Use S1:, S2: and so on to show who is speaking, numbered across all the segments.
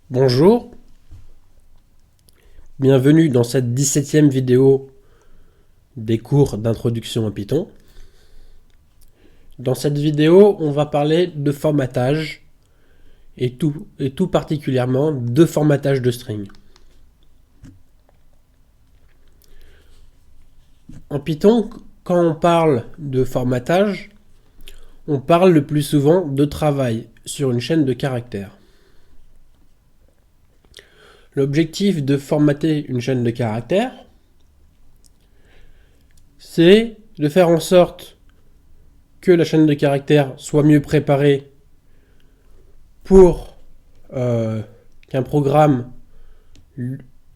S1: Bonjour, bienvenue dans cette 17e vidéo des cours d'introduction à Python. Dans cette vidéo, on va parler de formatage et tout particulièrement de formatage de string. En Python, quand on parle de formatage, on parle le plus souvent de travail sur une chaîne de caractères. L'objectif de formater une chaîne de caractères, c'est de faire en sorte que la chaîne de caractères soit mieux préparée pour qu'un programme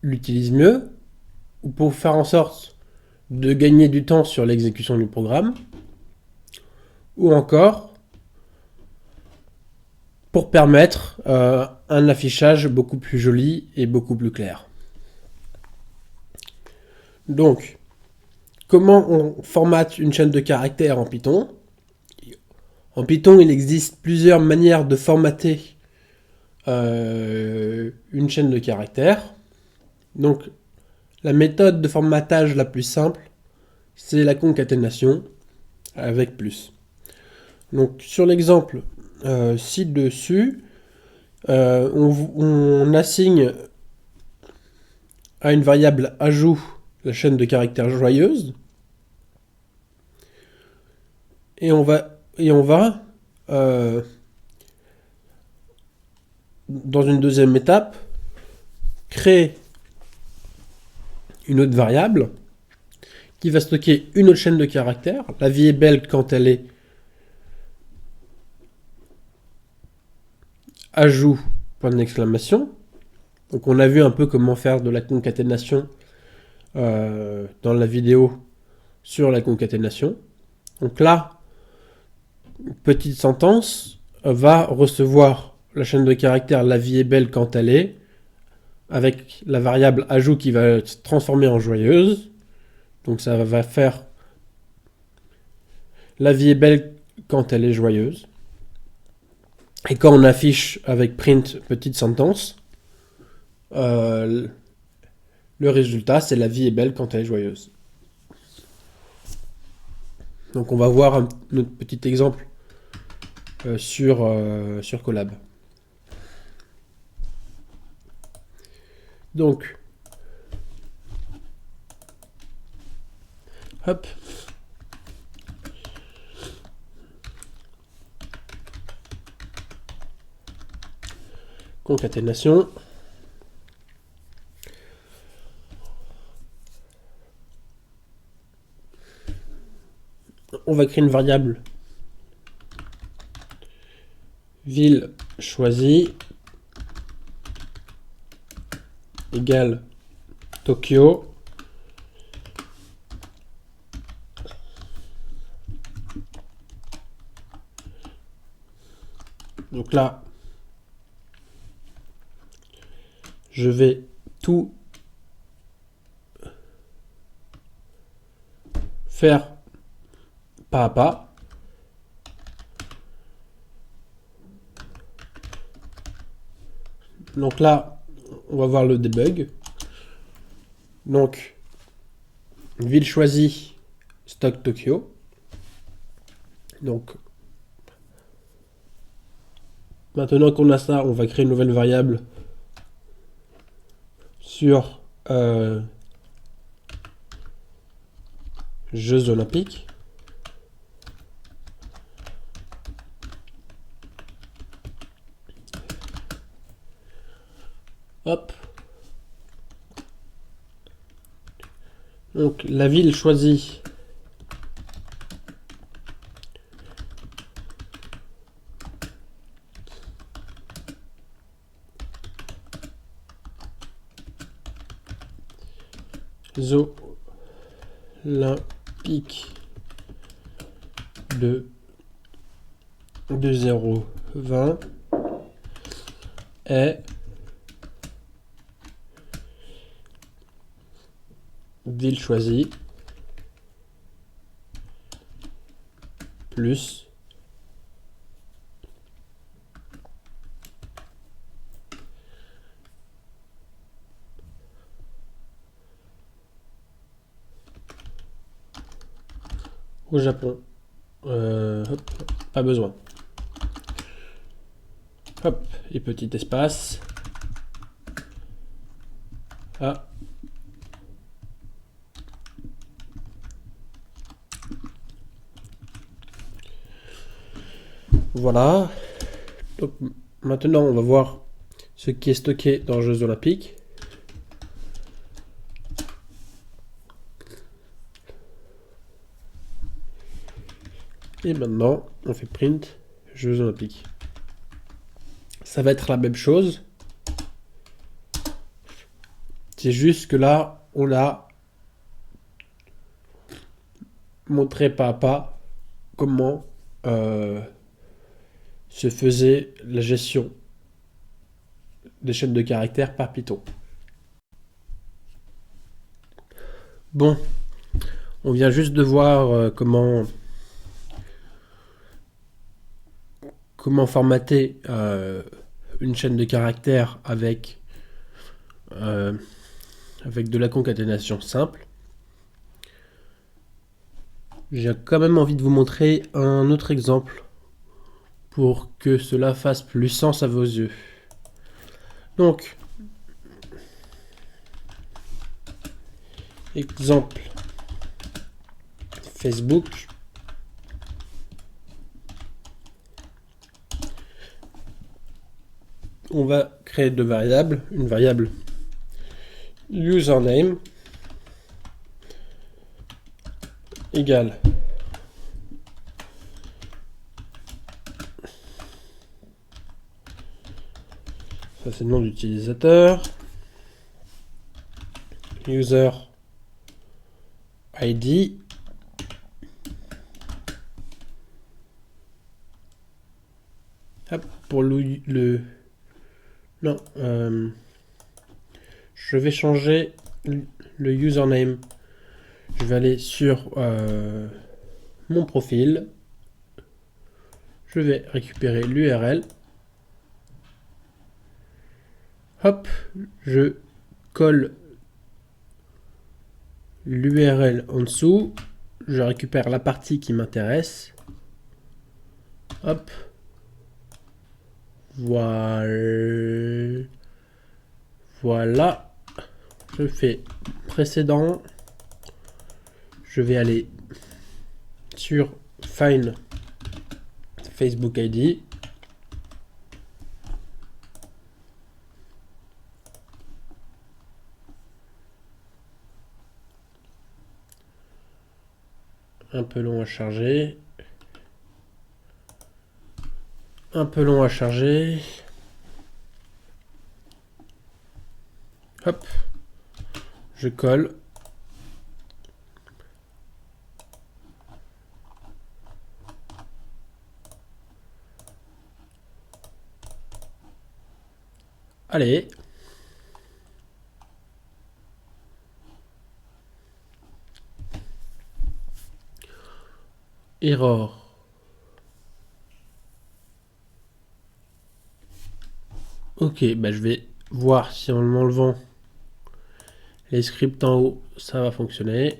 S1: l'utilise mieux, ou pour faire en sorte de gagner du temps sur l'exécution du programme, ou encore pour permettre un affichage beaucoup plus joli et beaucoup plus clair. Donc, comment on formate une chaîne de caractères en Python ? En Python, il existe plusieurs manières de formater une chaîne de caractères. Donc, la méthode de formatage la plus simple, c'est la concaténation avec plus. Donc, sur l'exemple ci-dessus, on assigne à une variable ajout la chaîne de caractères joyeuse, et on va dans une deuxième étape créer une autre variable qui va stocker une autre chaîne de caractères. La vie est belle quand elle est ajout point d'exclamation. Donc on a vu un peu comment faire de la concaténation dans la vidéo sur la concaténation. Donc là, petite sentence va recevoir la chaîne de caractères la vie est belle quand elle est, avec la variable ajout qui va se transformer en joyeuse. Donc ça va faire la vie est belle quand elle est joyeuse. Et quand on affiche avec print petite sentence, le résultat c'est la vie est belle quand elle est joyeuse. Donc on va voir notre petit exemple sur Colab. Donc, hop, concaténation. On va créer une variable ville choisie égale Tokyo. Donc là, je vais tout faire pas à pas. Donc là, on va voir le debug. Donc, ville choisie, stock Tokyo. Donc, maintenant qu'on a ça, on va créer une nouvelle variable sur Jeux Olympiques. Hop. Donc la ville choisie Jeux Olympiques de 2020 est ville choisie plus au Japon. Hop, pas besoin. Hop, et petit espace. Ah. Voilà. Donc, maintenant, on va voir ce qui est stocké dans les Jeux Olympiques. Et maintenant, on fait print Jeux Olympiques. Ça va être la même chose. C'est juste que là, on a montré pas à pas comment se faisait la gestion des chaînes de caractères par Python. Bon, on vient juste de voir comment formater une chaîne de caractères avec de la concaténation simple. J'ai quand même envie de vous montrer un autre exemple pour que cela fasse plus sens à vos yeux. Donc, exemple Facebook. On va créer deux variables. Une variable username égale ça c'est le nom d'utilisateur, user ID hop, pour le non je vais changer le username. Je vais aller sur mon profil, je vais récupérer l'URL, hop, je colle l'URL en dessous, je récupère la partie qui m'intéresse, hop, voilà, je fais précédent, je vais aller sur Find Facebook ID, un peu long à charger, hop, je colle, allez, error. Ok, bah je vais voir si en m'enlevant les scripts en haut, ça va fonctionner.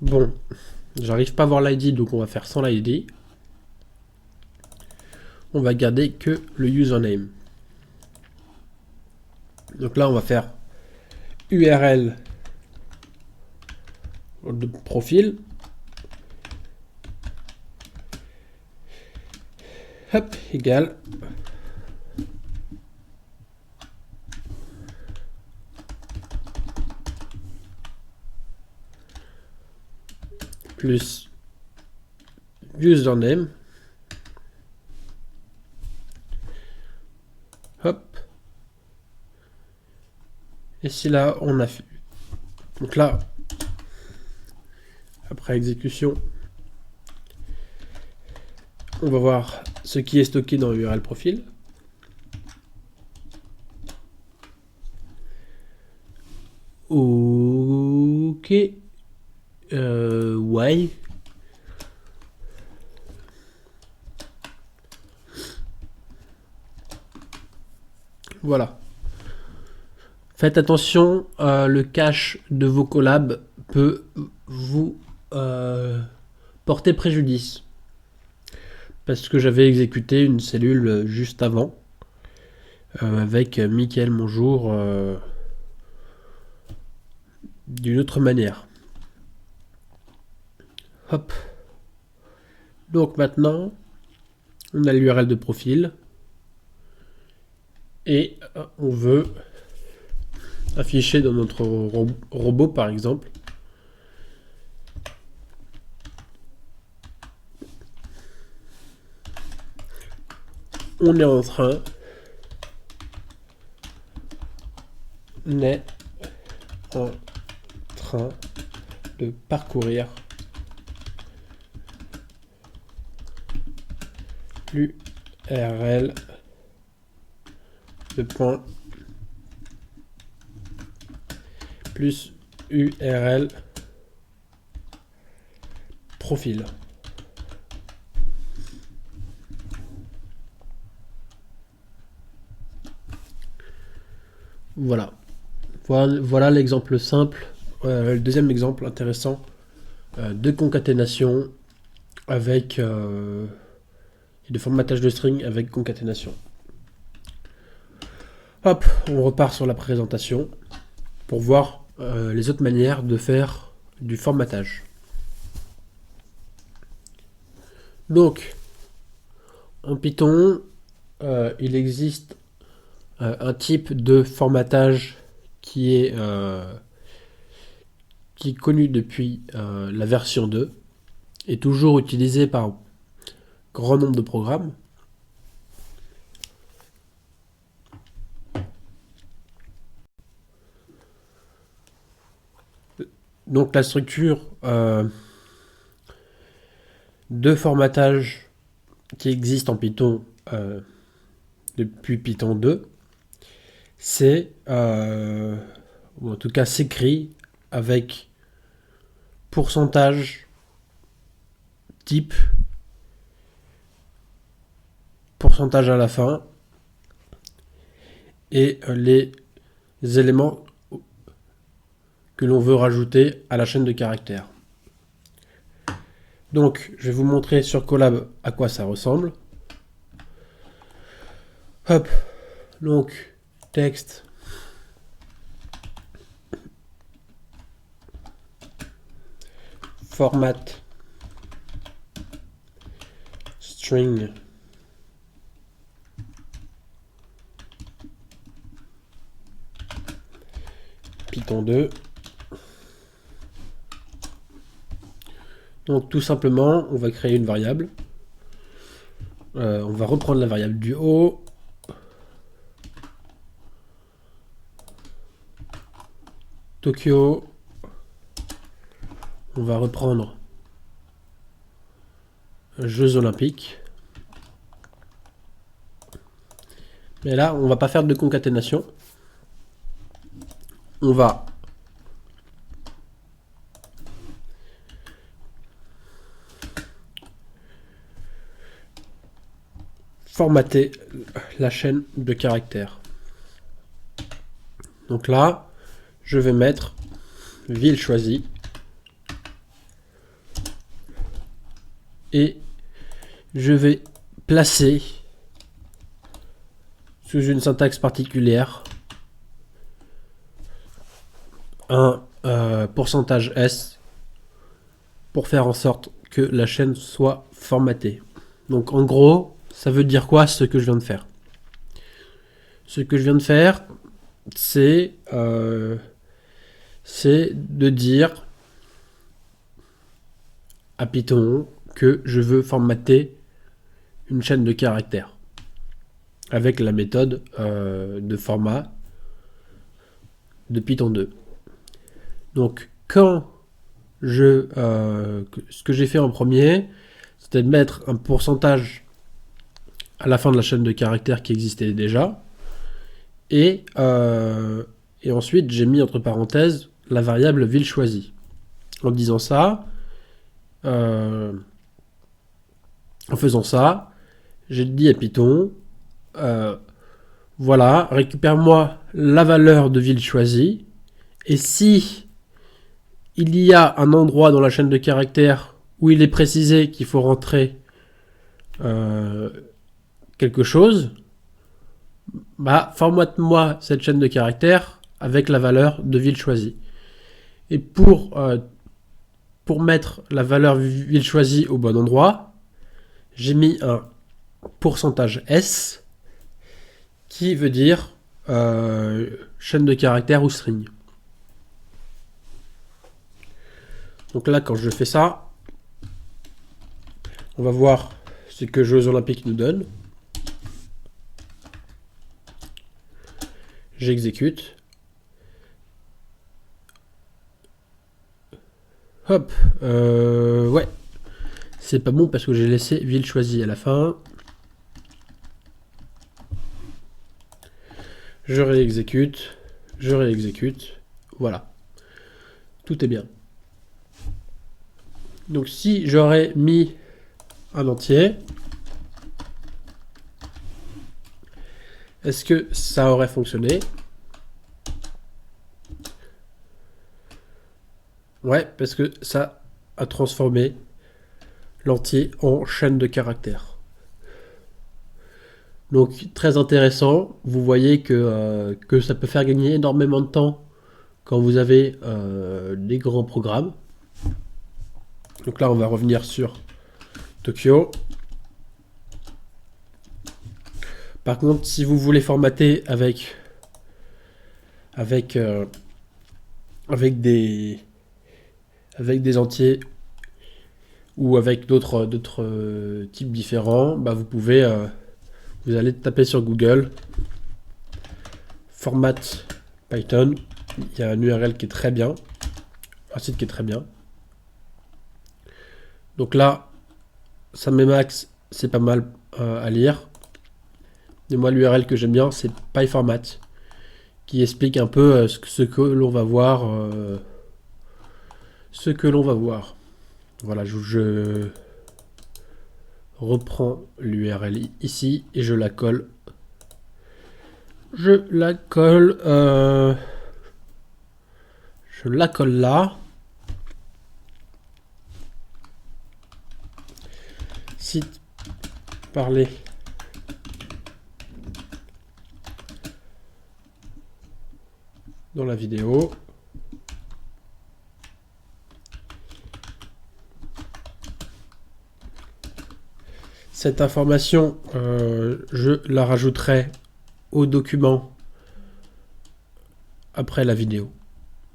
S1: Bon, j'arrive pas à voir l'ID, donc on va faire sans l'ID. On va garder que le username. Donc là, on va faire URL de profil. Hop, égal. Plus username. Hop. Et si là, on a fait. Donc là, après exécution, on va voir ce qui est stocké dans l'URL profil. Ok. Ouais. Voilà. Faites attention, le cache de vos collabs peut vous porter préjudice. Parce que j'avais exécuté une cellule juste avant, avec Mickaël Monjour, d'une autre manière. Hop. Donc maintenant, on a l'URL de profil. Et on veut afficher dans notre robot, par exemple, on est en train de parcourir l'URL de point plus URL profil. Voilà. Voilà l'exemple simple. Le deuxième exemple intéressant de concaténation avec de formatage de string avec concaténation. Hop, on repart sur la présentation pour voir les autres manières de faire du formatage. Donc, en Python, il existe un type de formatage qui est connu depuis la version 2 et toujours utilisé par grand nombre de programmes. Donc la structure de formatage qui existe en Python depuis Python 2, c'est, ou en tout cas s'écrit avec pourcentage type, pourcentage à la fin, et les éléments que l'on veut rajouter à la chaîne de caractères. Donc, je vais vous montrer sur Colab à quoi ça ressemble. Hop, donc, texte. Format. String. Python 2. Donc tout simplement, on va créer une variable. On va reprendre la variable du haut. Tokyo. On va reprendre Jeux Olympiques. Mais là, on va pas faire de concaténation. On va formater la chaîne de caractères. Donc là, je vais mettre ville choisie et je vais placer sous une syntaxe particulière un pourcentage S pour faire en sorte que la chaîne soit formatée. Donc en gros, ça veut dire quoi ce que je viens de faire? Ce que je viens de faire, c'est de dire à Python que je veux formater une chaîne de caractères avec la méthode de format de Python 2. Donc quand ce que j'ai fait en premier, c'était de mettre un pourcentage à la fin de la chaîne de caractères qui existait déjà, et Et ensuite, j'ai mis entre parenthèses la variable ville choisie. En disant ça, en faisant ça, j'ai dit à Python, voilà, récupère-moi la valeur de ville choisie, et si il y a un endroit dans la chaîne de caractères où il est précisé qu'il faut rentrer quelque chose, bah, formate-moi cette chaîne de caractères avec la valeur de ville choisie. Et pour mettre la valeur ville choisie au bon endroit, j'ai mis un pourcentage S qui veut dire chaîne de caractères ou string. Donc là, quand je fais ça, on va voir ce que Jeux Olympiques nous donne. J'exécute. Hop, ouais. C'est pas bon parce que j'ai laissé ville choisie à la fin. Je réexécute. Je réexécute. Voilà. Tout est bien. Donc si j'aurais mis un entier, est-ce que ça aurait fonctionné? Ouais, parce que ça a transformé l'entier en chaîne de caractères. Donc très intéressant, vous voyez que ça peut faire gagner énormément de temps quand vous avez des grands programmes. Donc là on va revenir sur Tokyo. Par contre, si vous voulez formater avec des entiers ou avec d'autres types différents, bah vous pouvez vous allez taper sur Google format Python. Il y a un URL qui est très bien, un site qui est très bien. Donc là, ça met max, c'est pas mal à lire. Et moi, l'URL que j'aime bien, c'est PyFormat, qui explique un peu ce que l'on va voir. Voilà, je reprends l'URL ici et je la colle. Je la colle là. Site parler dans la vidéo. Cette information, je la rajouterai au document après la vidéo.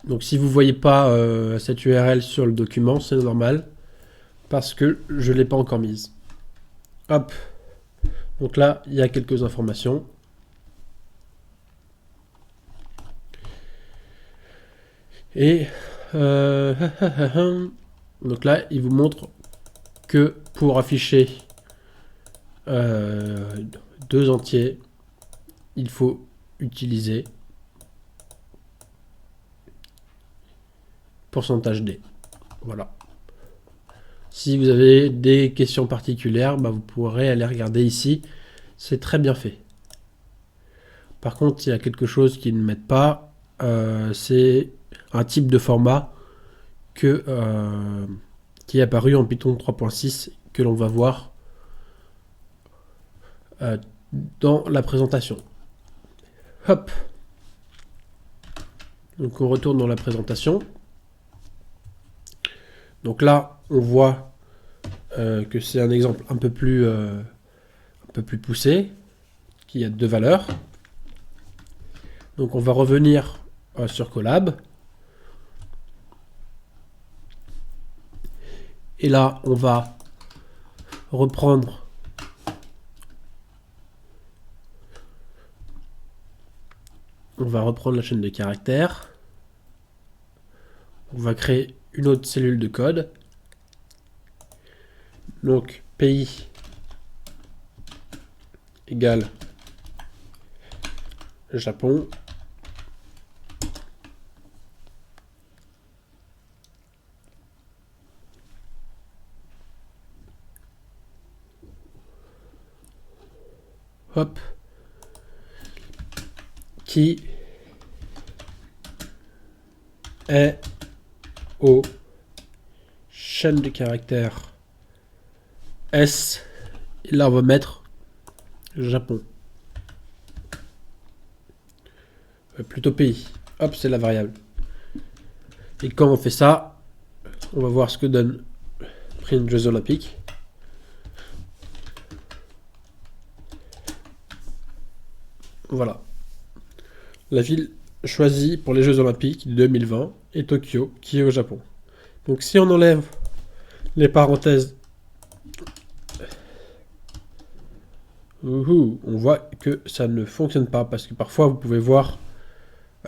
S1: Donc si vous ne voyez pas cette URL sur le document, c'est normal, parce que je ne l'ai pas encore mise. Hop. Donc là, il y a quelques informations. Et donc là, il vous montre que pour afficher deux entiers, il faut utiliser %d. Voilà. Si vous avez des questions particulières, bah vous pourrez aller regarder ici. C'est très bien fait. Par contre, il y a quelque chose qui ne met pas. C'est un type de format qui est apparu en Python 3.6 que l'on va voir dans la présentation. Hop. Donc on retourne dans la présentation. Donc là, on voit que c'est un exemple un peu plus poussé, qui a deux valeurs. Donc on va revenir sur Colab. Et là, on va reprendre la chaîne de caractères. On va créer une autre cellule de code. Donc pays égale Japon. hop, qui est aux chaînes de caractères S. Et là, on va mettre Japon. Plutôt pays. Hop, c'est la variable. Et quand on fait ça, on va voir ce que donne print Jeux Olympiques. Voilà. La ville choisie pour les Jeux Olympiques de 2020 est Tokyo, qui est au Japon. Donc si on enlève les parenthèses, on voit que ça ne fonctionne pas, parce que parfois vous pouvez voir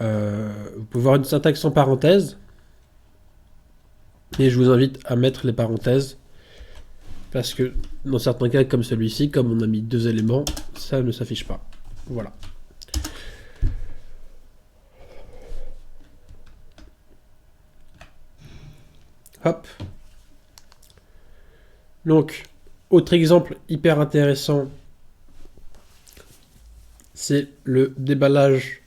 S1: une syntaxe sans parenthèse, et je vous invite à mettre les parenthèses, parce que dans certains cas comme celui-ci, comme on a mis 2 éléments, ça ne s'affiche pas. Voilà. Hop. Donc, autre exemple hyper intéressant, c'est le déballage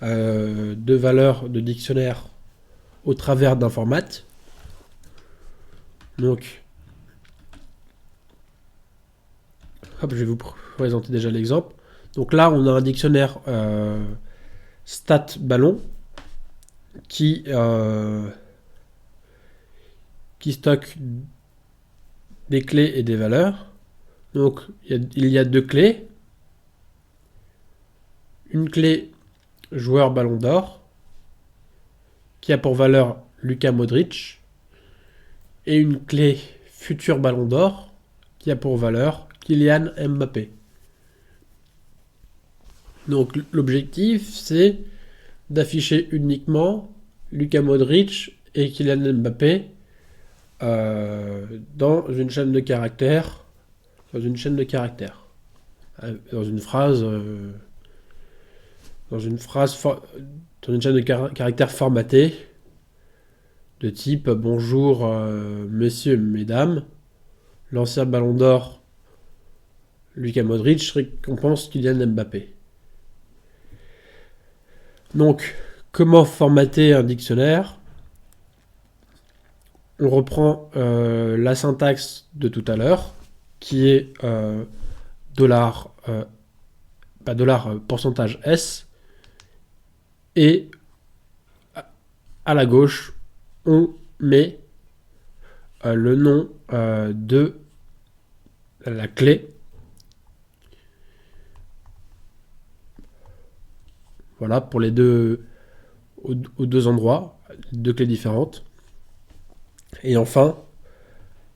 S1: de valeurs de dictionnaire au travers d'un format. Donc, hop, je vais vous présenter déjà l'exemple. Donc là, on a un dictionnaire stat ballon qui stocke des clés et des valeurs. Donc, il y a 2 clés. Une clé joueur ballon d'or, qui a pour valeur Luka Modric, et une clé futur ballon d'or, qui a pour valeur Kylian Mbappé. Donc l'objectif, c'est d'afficher uniquement Luka Modric et Kylian Mbappé dans une chaîne de caractères, dans une chaîne de caractères formatée de type bonjour messieurs, mesdames, l'ancien ballon d'or Luka Modric récompense Kylian Mbappé. Donc, comment formater un dictionnaire? On reprend la syntaxe de tout à l'heure, qui est pourcentage $S, et à la gauche, on met le nom de la clé. Voilà, pour les deux, aux 2 endroits, 2 clés différentes. Et enfin,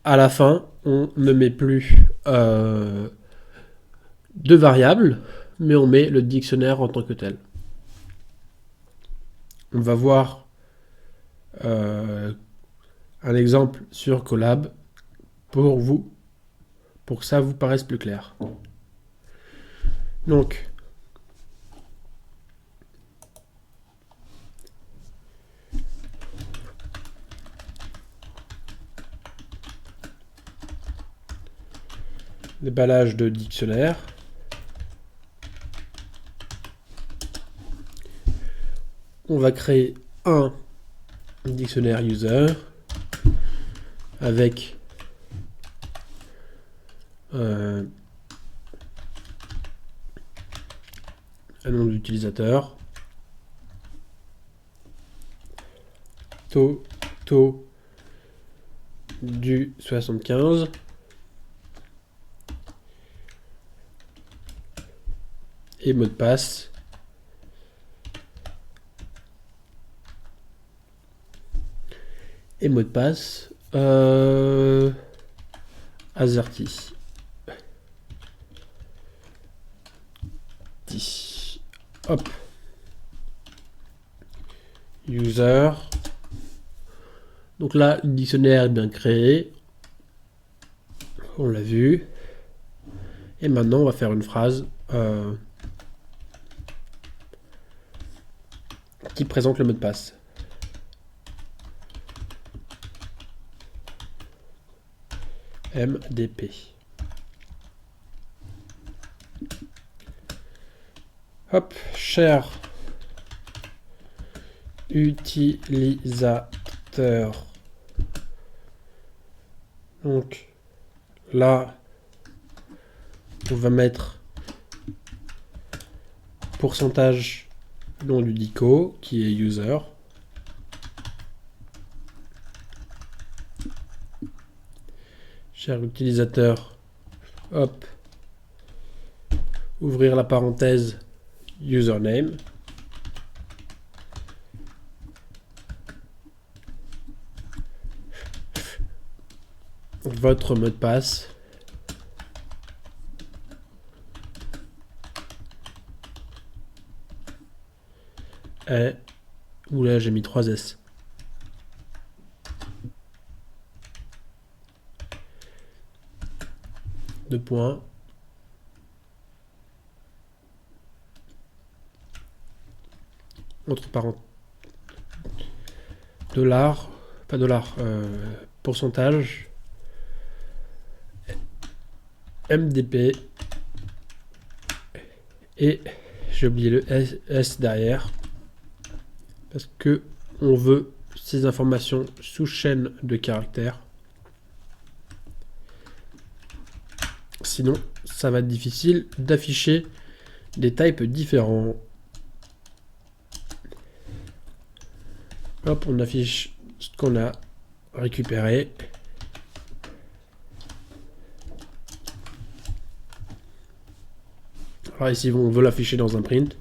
S1: à la fin, on ne met plus de variables, mais on met le dictionnaire en tant que tel. On va voir un exemple sur Colab pour que ça vous paraisse plus clair. Donc, déballage de dictionnaire. On va créer un dictionnaire user avec un nom d'utilisateur, taux du 75, et mot de passe AZERTY. Hop. User. Donc là, le dictionnaire est bien créé. On l'a vu. Et maintenant, on va faire une phrase qui présente le mot de passe. MDP. Hop, cher utilisateur. Donc là, on va mettre pourcentage nom du dico qui est user. Cher utilisateur, hop, ouvrir la parenthèse username. Votre mot de passe. Est... Oula, j'ai mis 3 S. Deux points. Entre parenthèses. Dollar. Pas dollar. Pourcentage. MDP. Et j'ai oublié le S derrière. Parce que on veut ces informations sous chaîne de caractères. Sinon, ça va être difficile d'afficher des types différents. Hop, on affiche ce qu'on a récupéré. Alors ici, on veut l'afficher dans un print.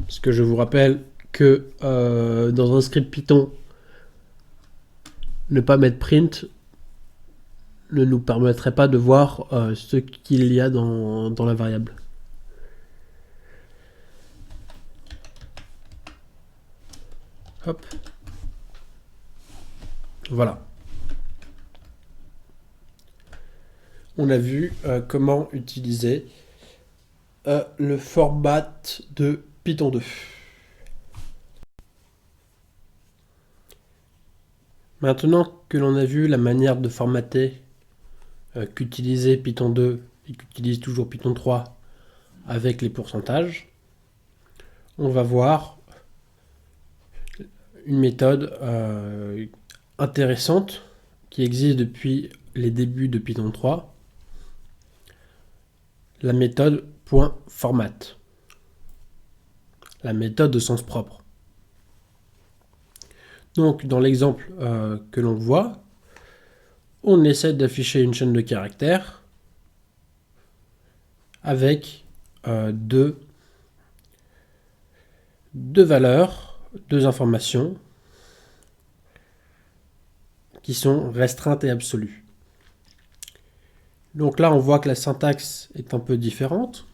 S1: Parce que je vous rappelle que dans un script Python, ne pas mettre print ne nous permettrait pas de voir ce qu'il y a dans la variable. Hop. Voilà. On a vu comment utiliser le format de Python 2. Maintenant que l'on a vu la manière de formater qu'utilisait Python 2 et qu'utilise toujours Python 3 avec les pourcentages, on va voir une méthode intéressante qui existe depuis les débuts de Python 3, la méthode .format, la méthode de sens propre. Donc dans l'exemple que l'on voit, on essaie d'afficher une chaîne de caractères avec deux valeurs, deux informations qui sont restreintes et absolues. Donc là, on voit que la syntaxe est un peu différente.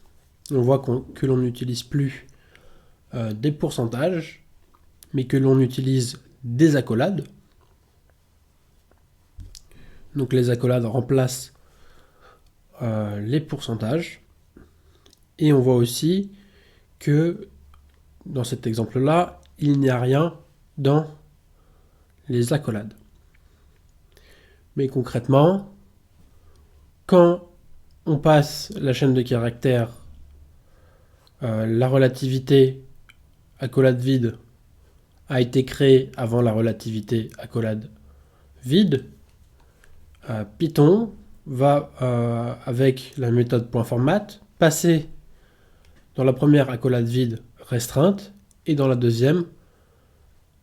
S1: On voit que l'on n'utilise plus des pourcentages, mais que l'on utilise des accolades. Donc les accolades remplacent les pourcentages. Et on voit aussi que dans cet exemple-là, il n'y a rien dans les accolades. Mais concrètement, quand on passe la chaîne de caractères, la relativité accolade vide a été créée avant la relativité accolade vide, Python va, avec la méthode .format, passer dans la première accolade vide restreinte et dans la deuxième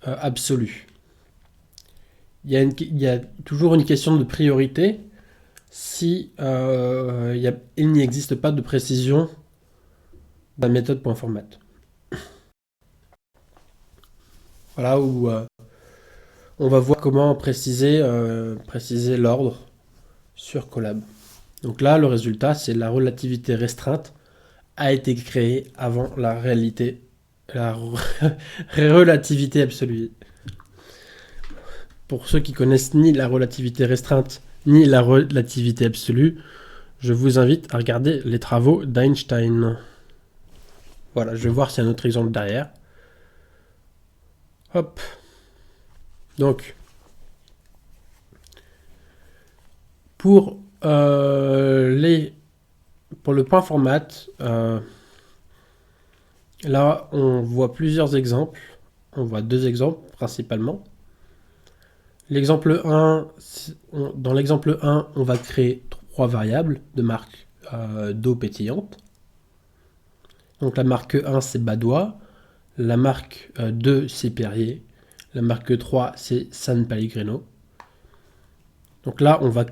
S1: absolue. Il y a toujours une question de priorité si il n'y existe pas de précision de la méthode .format. Voilà où on va voir comment préciser l'ordre sur Colab. Donc là, le résultat, c'est la relativité restreinte a été créée avant la relativité absolue. Pour ceux qui connaissent ni la relativité restreinte ni la relativité absolue, je vous invite à regarder les travaux d'Einstein. Voilà, je vais voir s'il y a un autre exemple derrière. Hop. Donc, pour le .format, Là, on voit plusieurs exemples. On voit 2 exemples principalement. L'exemple 1, dans l'exemple 1, on va créer 3 variables de marque d'eau pétillante. Donc la marque 1, c'est Badois. La marque 2, c'est Perrier. La marque 3, c'est San Pellegrino. Donc là, on va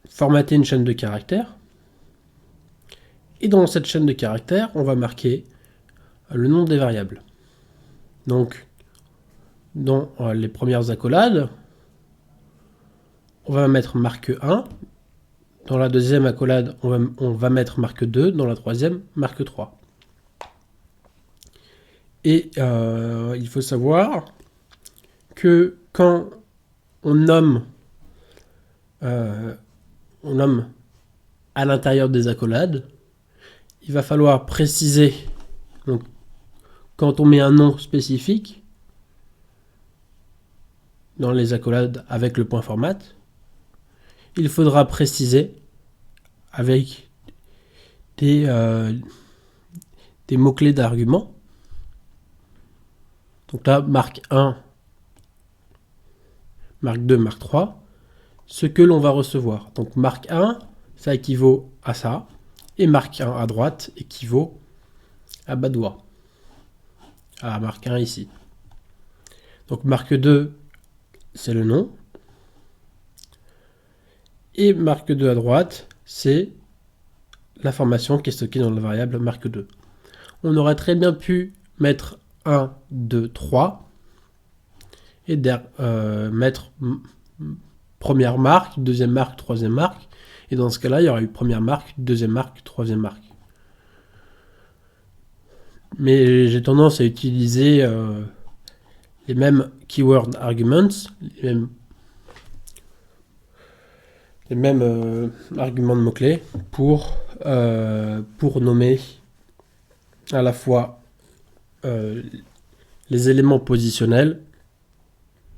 S1: formater une chaîne de caractères. Et dans cette chaîne de caractères, on va marquer le nom des variables. Donc, dans les premières accolades, on va mettre marque 1. Dans la deuxième accolade, on va mettre marque 2. Dans la troisième, marque 3. Et il faut savoir que quand on nomme à l'intérieur des accolades, il va falloir préciser. Donc, quand on met un nom spécifique dans les accolades avec le point format, il faudra préciser avec des mots-clés d'argument. Donc là, marque 1, marque 2, marque 3, ce que l'on va recevoir. Donc marque 1, ça équivaut à ça, et marque 1 à droite équivaut à Badois. À marque 1 ici. Donc marque 2, c'est le nom. Et marque 2 à droite, c'est l'information qui est stockée dans la variable marque 2. On aurait très bien pu mettre 1, 2, 3 et mettre première marque, deuxième marque, troisième marque. Et dans ce cas-là, il y aurait eu première marque, deuxième marque, troisième marque. Mais j'ai tendance à utiliser les mêmes keyword arguments, les mêmes arguments de mots-clés pour nommer à la fois les éléments positionnels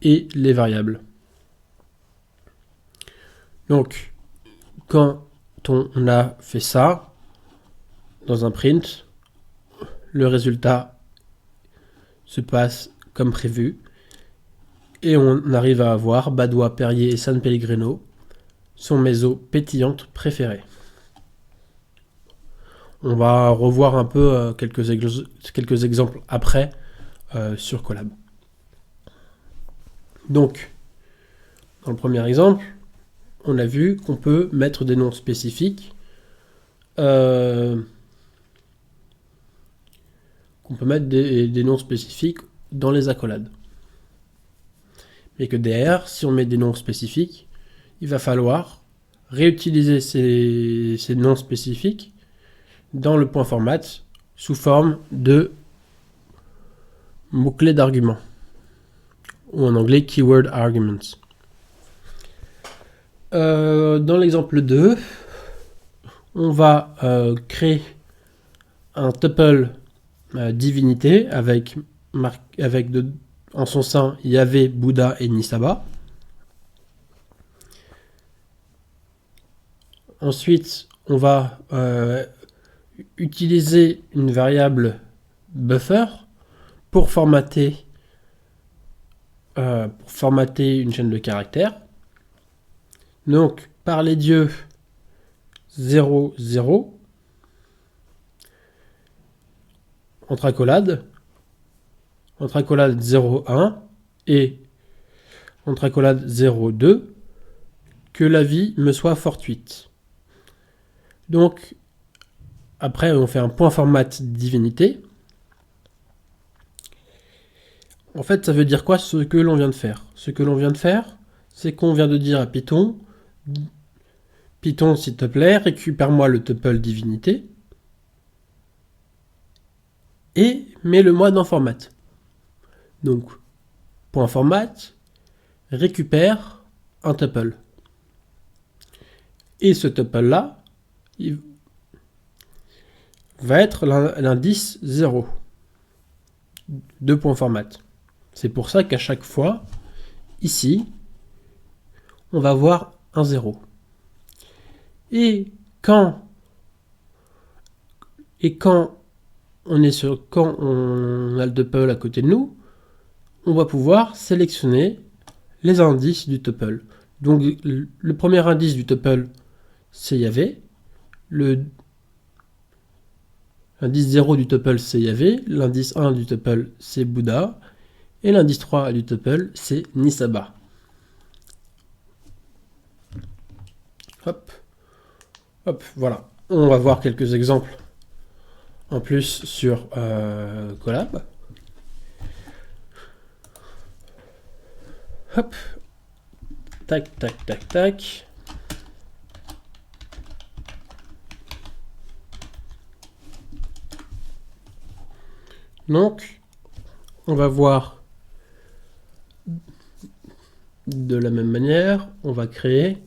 S1: et les variables. Donc, quand on a fait ça dans un print, le résultat se passe comme prévu et on arrive à avoir Badois, Perrier et San Pellegrino sont mes eaux pétillantes préférées. On va revoir un peu quelques exemples après sur Colab. Donc, dans le premier exemple, on a vu qu'on peut mettre des noms spécifiques qu'on peut mettre des noms spécifiques dans les accolades. Mais que derrière, si on met des noms spécifiques, il va falloir réutiliser ces noms spécifiques dans le point format sous forme de mots-clés d'argument, ou en anglais keyword arguments. Dans l'exemple 2, on va créer un tuple divinité avec en son sein Yahvé, Bouddha et Nisaba. Ensuite, on va utiliser une variable buffer pour formater une chaîne de caractères. Donc, par les dieux 0, 0, entre accolades 0, 1 et entre accolades 0, 2, que la vie me soit fortuite. Donc, après, on fait un point format divinité. En fait, ça veut dire quoi ce que l'on vient de faire? Ce que l'on vient de faire, c'est qu'on vient de dire à Python, s'il te plaît, récupère-moi le tuple divinité et mets-le-moi dans format. Donc, point format, récupère un tuple. Et ce tuple-là, il va être l'indice 0 de point format. C'est pour ça qu'à chaque fois, ici, on va voir un 0. Et quand quand on a le tuple à côté de nous, on va pouvoir sélectionner les indices du tuple. Donc le premier indice du tuple, c'est Yahvé. L'indice 0 du tuple, c'est Yahvé. L'indice 1 du tuple, c'est Bouddha. Et l'indice 3 du tuple, c'est Nisaba. Hop. Hop, voilà. On va voir quelques exemples en plus sur Colab. Hop. Tac, tac, tac, tac. Donc, on va voir de la même manière, on va créer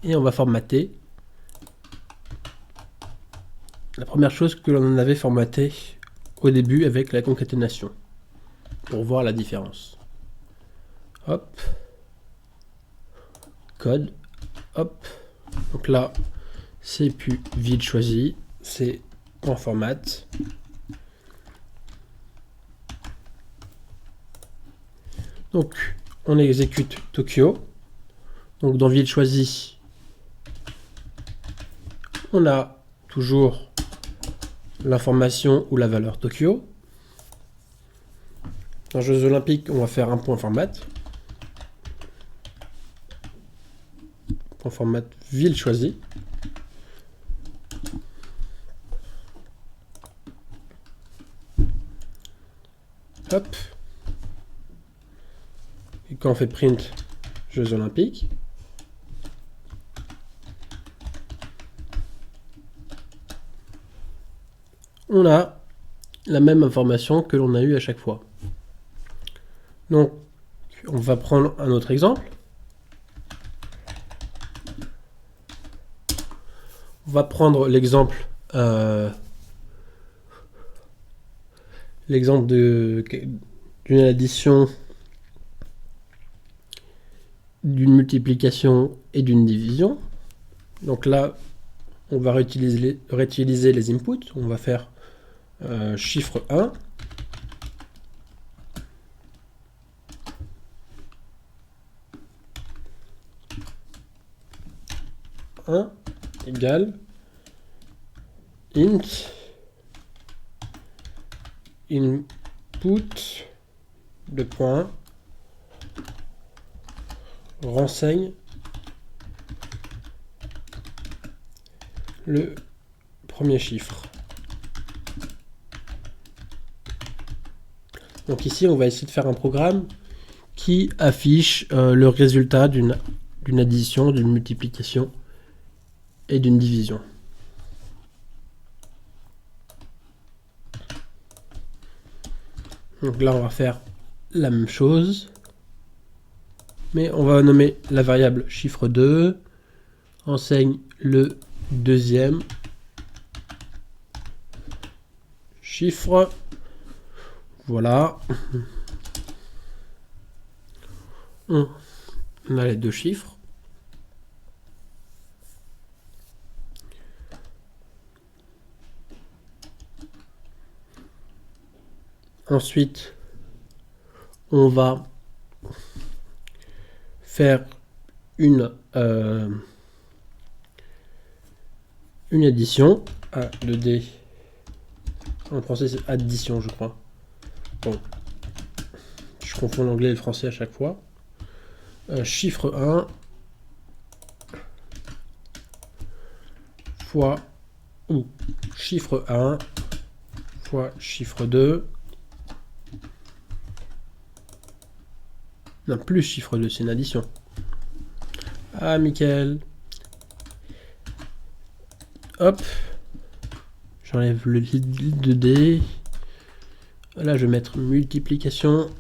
S1: et on va formater la première chose que l'on avait formaté au début avec la concaténation pour voir la différence. Hop, code, hop. Donc là, c'est plus vide choisi, c'est en format. Donc, on exécute Tokyo. Donc, dans ville choisi, on a toujours l'information ou la valeur Tokyo. Dans Jeux Olympiques, on va faire un point format. Point format ville choisie. Hop. Et quand on fait print Jeux Olympiques, on a la même information que l'on a eu à chaque fois. Donc, on va prendre un autre exemple. On va prendre l'exemple d'une addition, d'une multiplication et d'une division. Donc là, on va réutiliser les inputs. On va faire chiffre 1. Égale int input de point renseigne le premier chiffre. Donc ici, on va essayer de faire un programme qui affiche le résultat d'une addition, d'une multiplication et d'une division. Donc là, on va faire la même chose, mais on va nommer la variable chiffre 2, enseigne le deuxième chiffre. Voilà. On a les deux chiffres. Ensuite, on va faire une addition. A2D. En français, c'est addition, je crois. Bon. Je confonds l'anglais et le français à chaque fois. Chiffre 1 fois ou chiffre 1 fois chiffre 2. Non, plus chiffre 2, c'est une addition. Ah, Michael. Hop. J'enlève le 2D. Là, je vais mettre multiplication.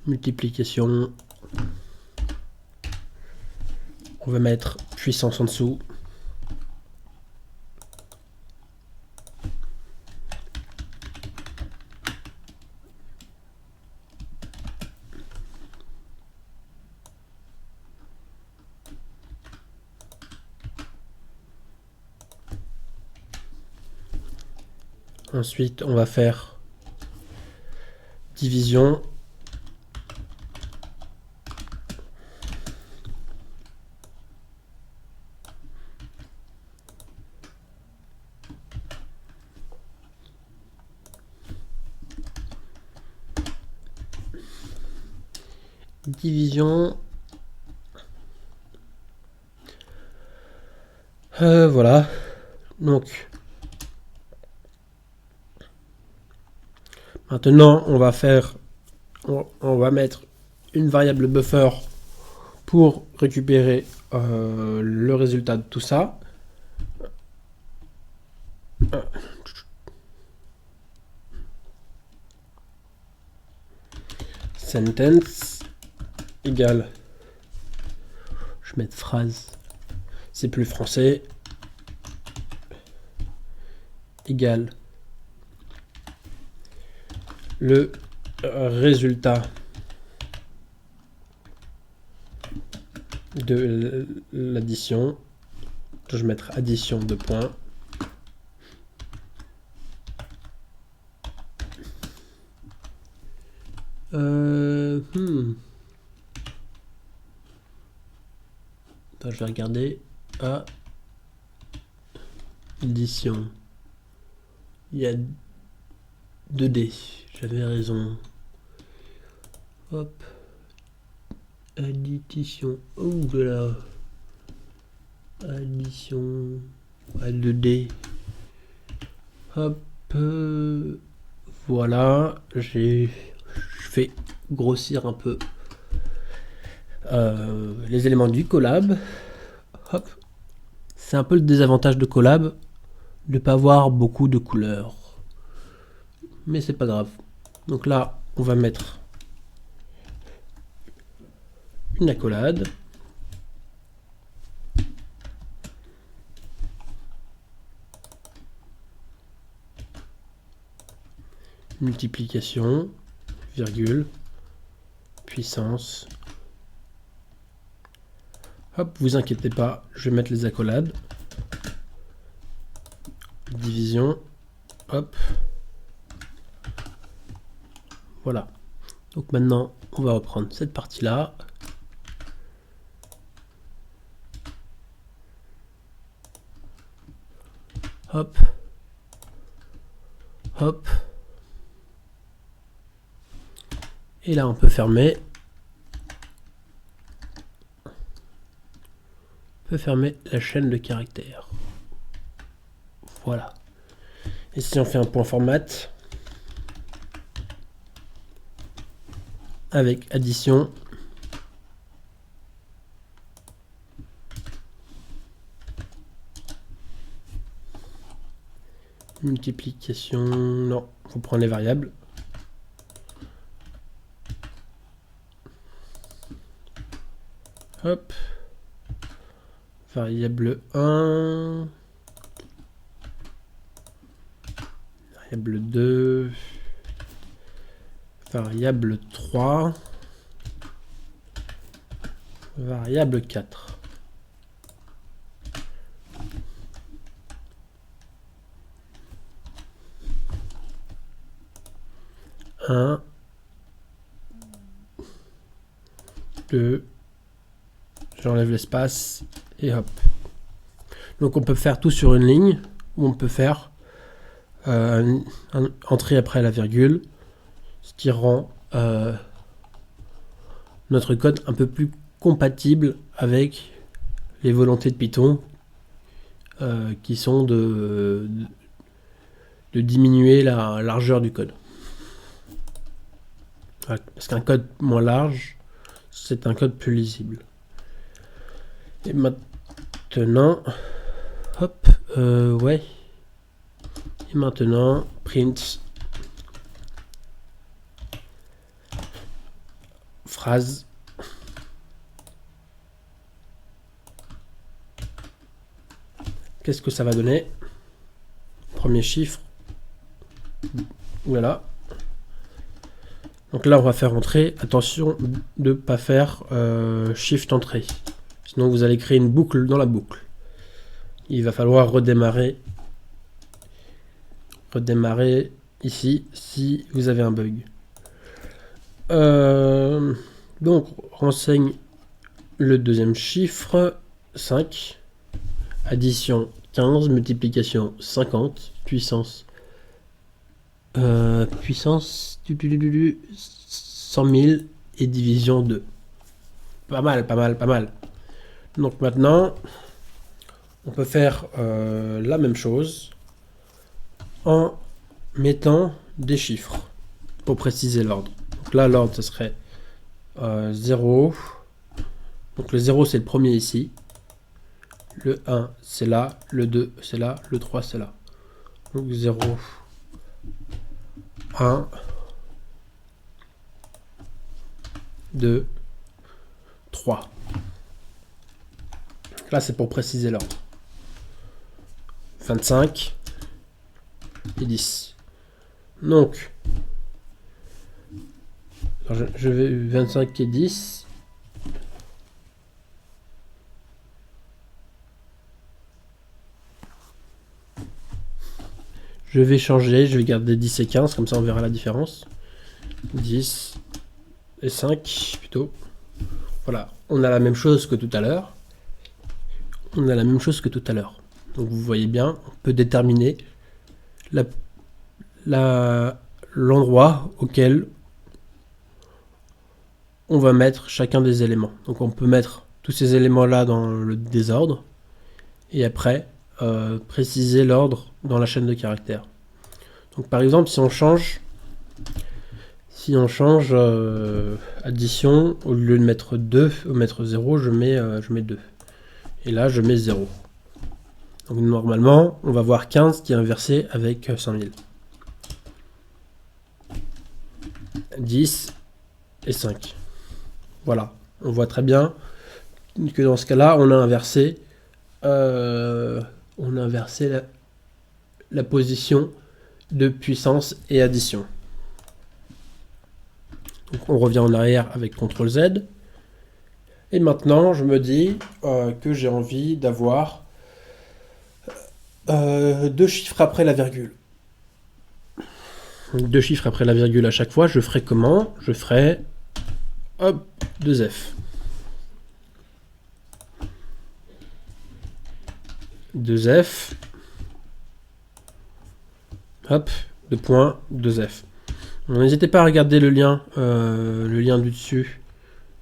S1: Multiplication. On va mettre puissance en dessous. Ensuite, on va faire division. Division. Voilà. Donc, maintenant, on va mettre une variable buffer pour récupérer le résultat de tout ça. Sentence égale, je vais mettre phrase, c'est plus français, égale le résultat de l'addition. Je vais mettre addition de points. Attends, je vais regarder. Addition. Il y a 2D. J'avais raison. Hop. Addition. Oh là. Addition. À 2D. Hop. Voilà. Je fais grossir un peu les éléments du collab. Hop. C'est un peu le désavantage de collab de ne pas avoir beaucoup de couleurs. Mais c'est pas grave. Donc là, on va mettre une accolade. Multiplication, virgule, puissance. Hop, vous inquiétez pas, je vais mettre les accolades. Division, hop. Voilà. Donc maintenant, on va reprendre cette partie-là. Hop. Hop. Et là, on peut fermer. On peut fermer la chaîne de caractères. Voilà. Et si on fait un point format avec addition, multiplication, non, faut prendre les variables. Hop. Variable 1. Variable 2. Variable 3. Variable 4. Un, 2, j'enlève l'espace et hop. Donc on peut faire tout sur une ligne, ou on peut faire entrer après la virgule, ce qui rend notre code un peu plus compatible avec les volontés de Python qui sont de diminuer la largeur du code. Parce qu'un code moins large, c'est un code plus lisible. Et maintenant, hop, ouais. Et maintenant, print phrase. Qu'est-ce que ça va donner? Premier chiffre. Voilà. Donc là, on va faire entrer. Attention de ne pas faire shift entrée. Sinon, vous allez créer une boucle dans la boucle. Il va falloir redémarrer redémarrer ici si vous avez un bug. Donc, renseigne le deuxième chiffre, 5, addition 15, multiplication 50, puissance 100 000 et division 2. Pas mal, pas mal, pas mal. Donc maintenant, on peut faire la même chose en mettant des chiffres pour préciser l'ordre. Donc là, l'ordre, ce serait 0. Donc le 0, c'est le premier ici. Le 1, c'est là. Le 2, c'est là. Le 3, c'est là. Donc 0, 1, 2, 3. Là, c'est pour préciser l'ordre. 25 et 10. Donc, je vais 25 et 10. Je vais changer, je vais garder 10 et 15, comme ça on verra la différence. 10 et 5 plutôt. Voilà, on a la même chose que tout à l'heure. On a la même chose que tout à l'heure. Donc vous voyez bien, on peut déterminer l'endroit auquel on va mettre chacun des éléments. Donc on peut mettre tous ces éléments là dans le désordre et après préciser l'ordre dans la chaîne de caractères. Donc par exemple si on change addition, au lieu de mettre 2 ou mettre 0, je mets 2. Et là je mets 0. Donc normalement on va voir 15 qui est inversé avec 100 000. 10 et 5. Voilà, on voit très bien que dans ce cas-là, on a inversé la position de puissance et addition. Donc on revient en arrière avec CTRL Z. Et maintenant, je me dis que j'ai envie d'avoir 2 chiffres après la virgule. 2 chiffres après la virgule à chaque fois, je ferai comment? Je ferai 2F. 2F. Hop, 2 points, 2F. N'hésitez pas à regarder le lien du dessus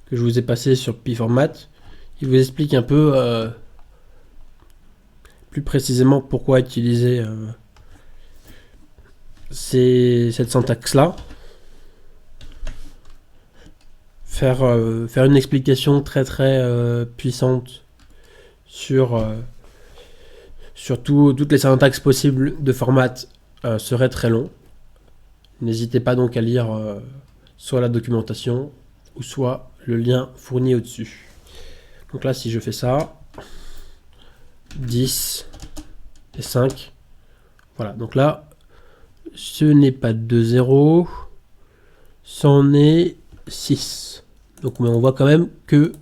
S1: que je vous ai passé sur Piformat. Il vous explique un peu plus précisément pourquoi utiliser cette syntaxe-là. Faire une explication très puissante sur toutes les syntaxes possibles de format serait très long. N'hésitez pas donc à lire soit la documentation ou soit le lien fourni au-dessus. Donc là, si je fais ça, 10 et 5, voilà. Donc là, ce n'est pas 2 0, c'en est 6. Donc mais on voit quand même que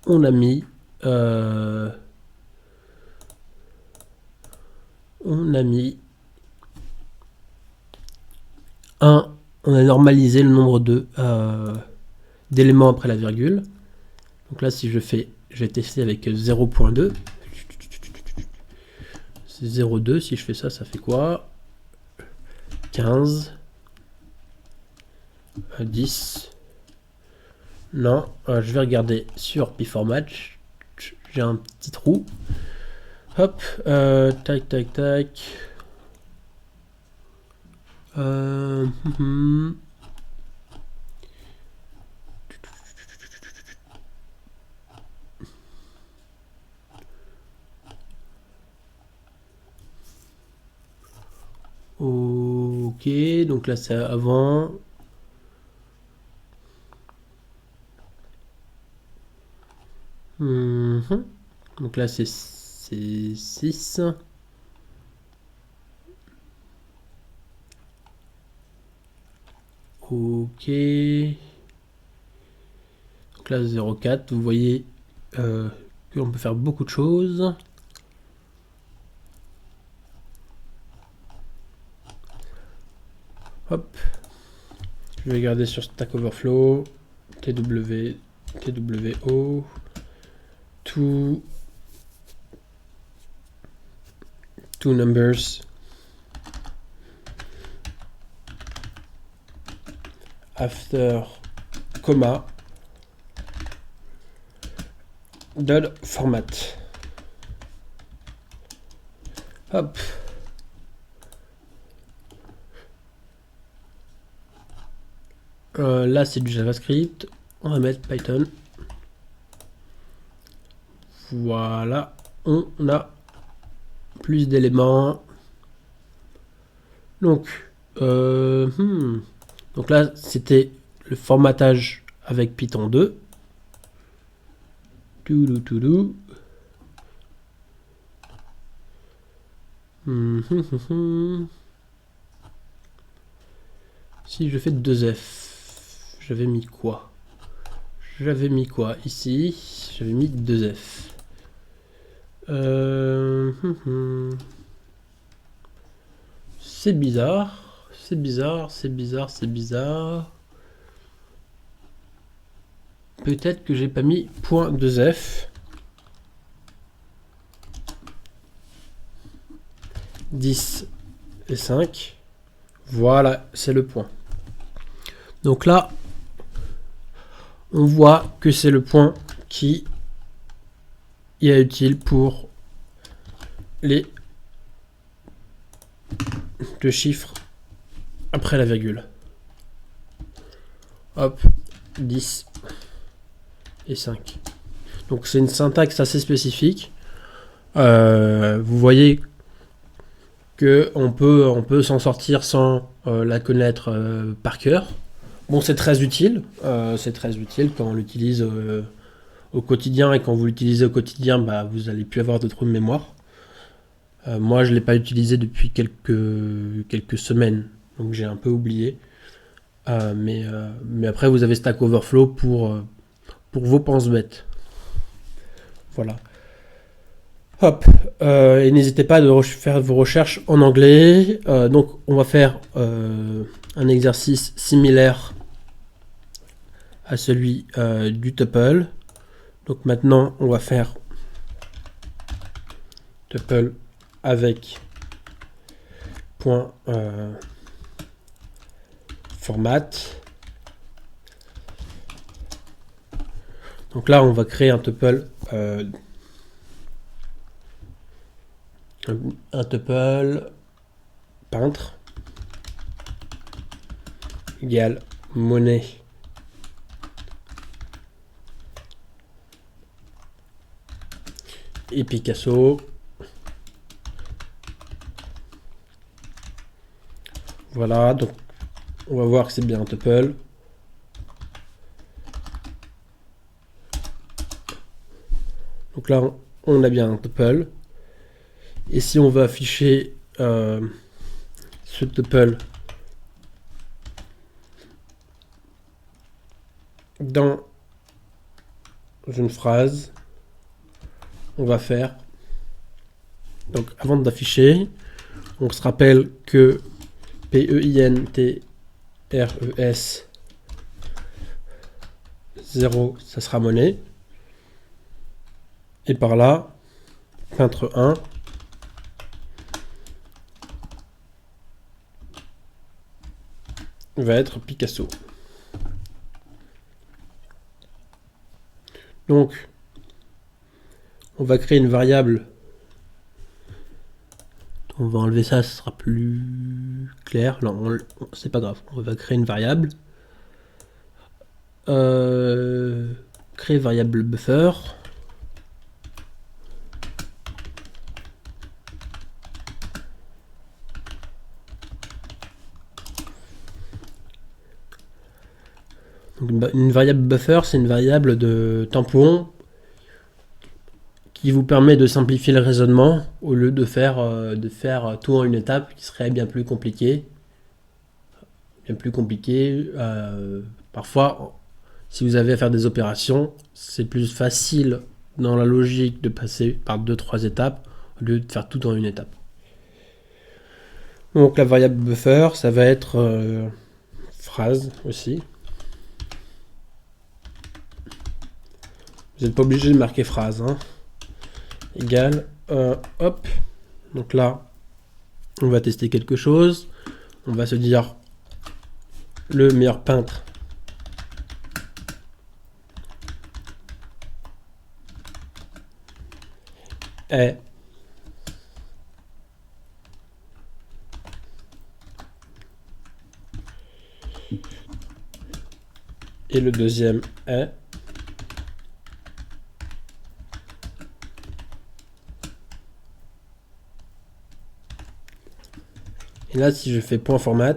S1: on a mis on a normalisé le nombre d'éléments après la virgule. Donc là, si je vais tester avec 0.2. C'est 0.2. Si je fais ça, ça fait quoi? 15. 10. Non, je vais regarder sur Piformat. J'ai un petit trou. Hop, tac, tac, tac. Ok, donc là c'est avant. Donc là c'est 6. Ok. Donc là 0,4. Vous voyez que l'on peut faire beaucoup de choses. Hop. Je vais garder sur Stack Overflow, TW, TWO, two numbers, after, comma, dot format. Hop. Là c'est du JavaScript, on va mettre Python. Voilà, on a plus d'éléments. Donc là c'était le formatage avec Python 2. Toudou. Si je fais 2F, j'avais mis quoi? Ici, j'avais mis 2F. C'est bizarre. Peut-être que j'ai pas mis point 2F. 10 et 5. Voilà, c'est le point. Donc là, on voit que c'est le point qui est utile pour les deux chiffres après la virgule. Hop, 10 et 5. Donc c'est une syntaxe assez spécifique. Vous voyez que on peut s'en sortir sans la connaître par cœur. Bon, c'est très utile quand on l'utilise au quotidien, et quand vous l'utilisez au quotidien, vous n'allez plus avoir de trou de mémoire. Moi, je ne l'ai pas utilisé depuis quelques semaines, donc j'ai un peu oublié. Mais après, vous avez Stack Overflow pour vos pense-bêtes. Voilà. Hop. Et n'hésitez pas à faire vos recherches en anglais. Donc, on va faire un exercice similaire à celui du tuple. Donc maintenant, on va faire tuple avec point format. Donc là, on va créer un tuple peintre égale monnaie et Picasso. Voilà, donc on va voir que c'est bien un tuple. Donc là, on a bien un tuple. Et si on veut afficher ce tuple dans une phrase, on va faire, donc avant d'afficher, on se rappelle que PEINTRES 0, ça sera monnaie. Et par là, peintre 1 va être Picasso. Donc, on va créer une variable. On va enlever ça, ce sera plus clair. Non, c'est pas grave. On va créer une variable. Créer variable buffer. Donc, une variable buffer, c'est une variable de tampon qui vous permet de simplifier le raisonnement au lieu de faire tout en une étape qui serait bien plus compliqué. Parfois, si vous avez à faire des opérations, c'est plus facile dans la logique de passer par 2-3 étapes au lieu de faire tout en une étape. Donc la variable buffer, ça va être phrase aussi. Vous n'êtes pas obligé de marquer phrase, hein. Égal, hop. Donc là, on va tester quelque chose. On va se dire le meilleur peintre est et le deuxième est et là si je fais point format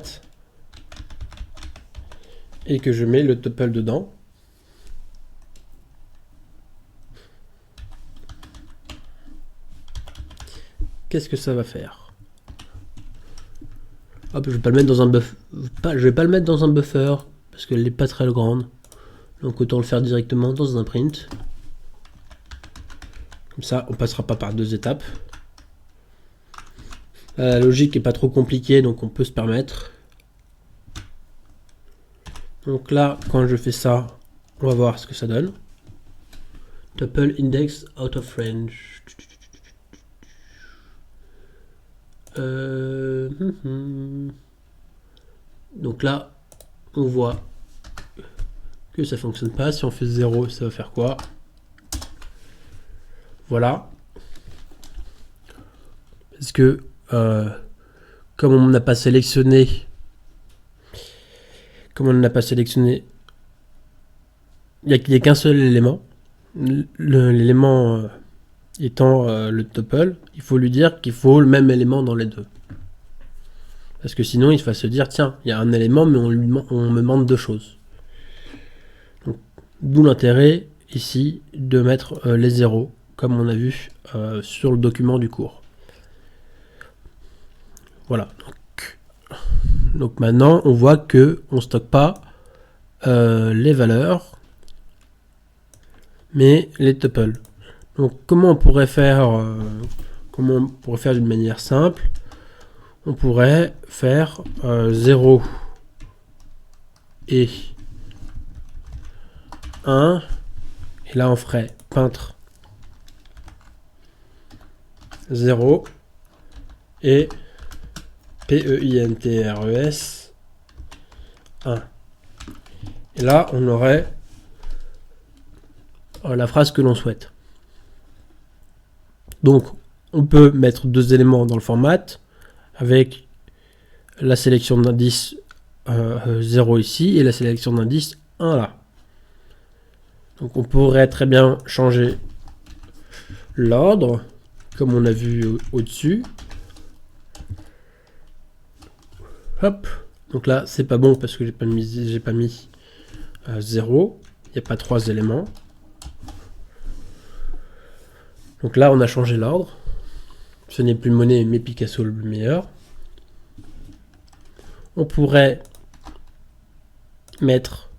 S1: et que je mets le tuple dedans, qu'est-ce que ça va faire? Hop, je vais pas le mettre dans un buffer. Je vais pas le mettre dans un buffer parce qu'elle n'est pas très grande. Donc autant le faire directement dans un print. Comme ça, on passera pas par deux étapes. La logique est pas trop compliquée, donc on peut se permettre. Donc là, quand je fais ça, on va voir ce que ça donne. Tuple index out of range. Donc là, on voit que ça fonctionne pas. Si on fait 0, ça va faire quoi? Voilà. Parce que comme on n'a pas sélectionné, il n'y a qu'un seul élément. L'élément étant le tuple, il faut lui dire qu'il faut le même élément dans les deux. Parce que sinon, il va se dire, tiens, il y a un élément, mais on me demande deux choses. D'où l'intérêt, ici, de mettre les zéros, comme on a vu sur le document du cours. Voilà. Donc maintenant, on voit que on stocke pas les valeurs, mais les tuples. Donc comment on pourrait faire d'une manière simple? On pourrait faire 0 et 1, et là on ferait peintre 0 et PEINTRES 1. Et là on aurait la phrase que l'on souhaite. Donc on peut mettre deux éléments dans le format avec la sélection d'indice 0 ici et la sélection d'indice 1 là. Donc on pourrait très bien changer l'ordre comme on a vu au-dessus. Hop. Donc là c'est pas bon parce que j'ai pas mis 0. Il n'y a pas trois éléments. Donc là on a changé l'ordre. Ce n'est plus Monet mais Picasso le meilleur. On pourrait mettre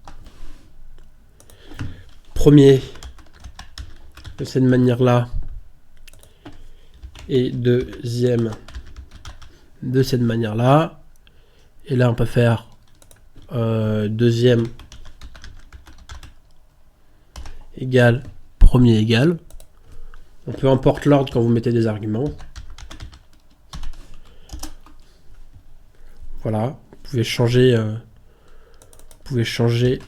S1: premier de cette manière-là et deuxième de cette manière-là. Et là, on peut faire deuxième égal, premier égal. On peut importe l'ordre quand vous mettez des arguments. Voilà, vous pouvez changer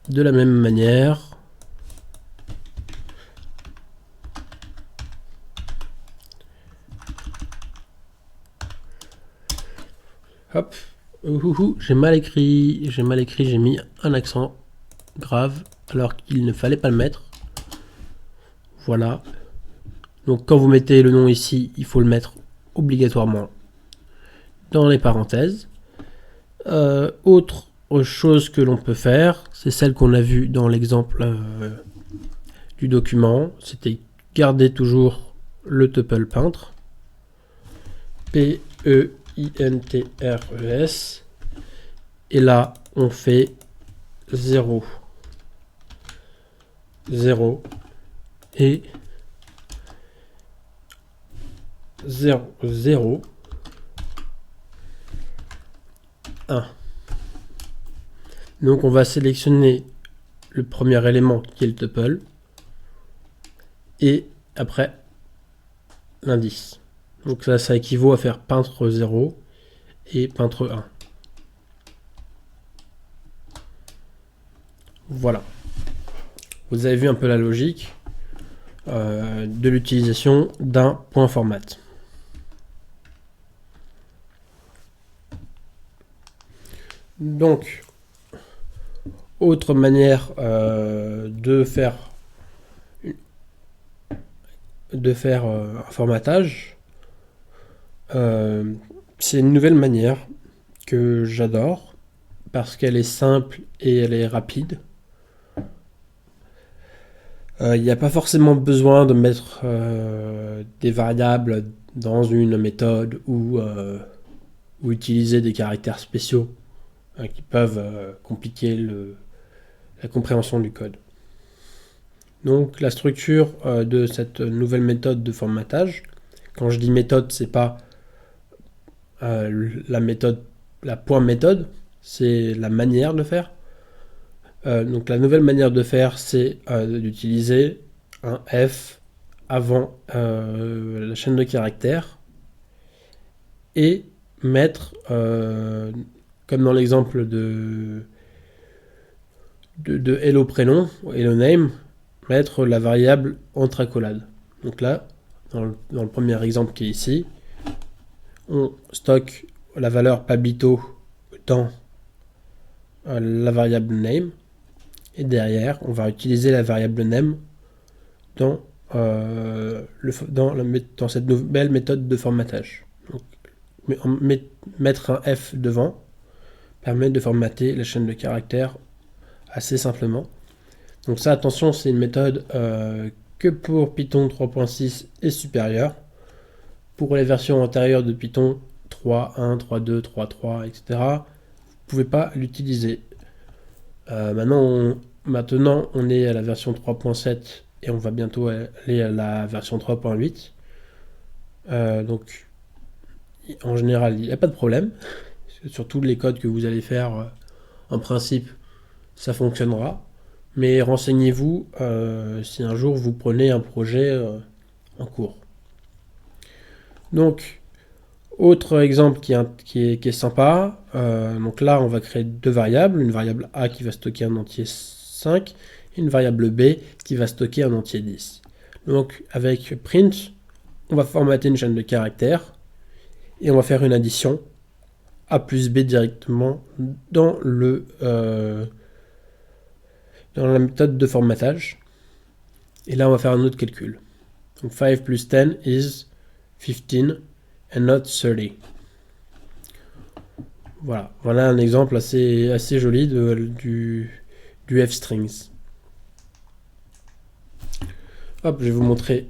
S1: de la même manière. Hop, j'ai mal écrit, j'ai mis un accent grave alors qu'il ne fallait pas le mettre. Voilà. Donc quand vous mettez le nom ici, il faut le mettre obligatoirement dans les parenthèses. Autre chose que l'on peut faire, c'est celle qu'on a vue dans l'exemple du document, c'était garder toujours le tuple peintre, PEINTRES, et là on fait 0, 0 et 0, 0. 1. Donc on va sélectionner le premier élément qui est le tuple et après l'indice. Donc ça équivaut à faire peintre 0 et peintre 1. Voilà. Vous avez vu un peu la logique de l'utilisation d'un point format. Donc, autre manière de faire un formatage, c'est une nouvelle manière que j'adore parce qu'elle est simple et elle est rapide. Il n'y a pas forcément besoin de mettre des variables dans une méthode ou utiliser des caractères spéciaux qui peuvent compliquer la compréhension du code. Donc la structure de cette nouvelle méthode de formatage, quand je dis méthode, c'est pas la méthode, la point méthode, c'est la manière de faire. Donc la nouvelle manière de faire, c'est d'utiliser un F avant la chaîne de caractères et mettre, comme dans l'exemple de hello prénom, hello name, mettre la variable entre accolades. Donc là, dans le premier exemple qui est ici, on stocke la valeur Pablito dans la variable name. Et derrière, on va utiliser la variable name dans cette nouvelle méthode de formatage. Donc, mettre un F devant permet de formater la chaîne de caractères assez simplement. Donc ça, attention, c'est une méthode que pour Python 3.6 et supérieur. Pour les versions antérieures de Python 3.1, 3.2, 3.3, etc., vous ne pouvez pas l'utiliser. Maintenant, on est à la version 3.7 et on va bientôt aller à la version 3.8. Donc, en général, il n'y a pas de problème. Sur tous les codes que vous allez faire, en principe, ça fonctionnera. Mais renseignez-vous si un jour vous prenez un projet en cours. Donc, autre exemple qui est sympa, donc là on va créer deux variables, une variable A qui va stocker un entier 5 et une variable B qui va stocker un entier 10. Donc avec print, on va formater une chaîne de caractères et on va faire une addition A plus B directement dans la méthode de formatage. Et là on va faire un autre calcul. Donc 5 plus 10 is 15 and not 30. Voilà un exemple assez joli du f-strings. Hop, je vais vous montrer.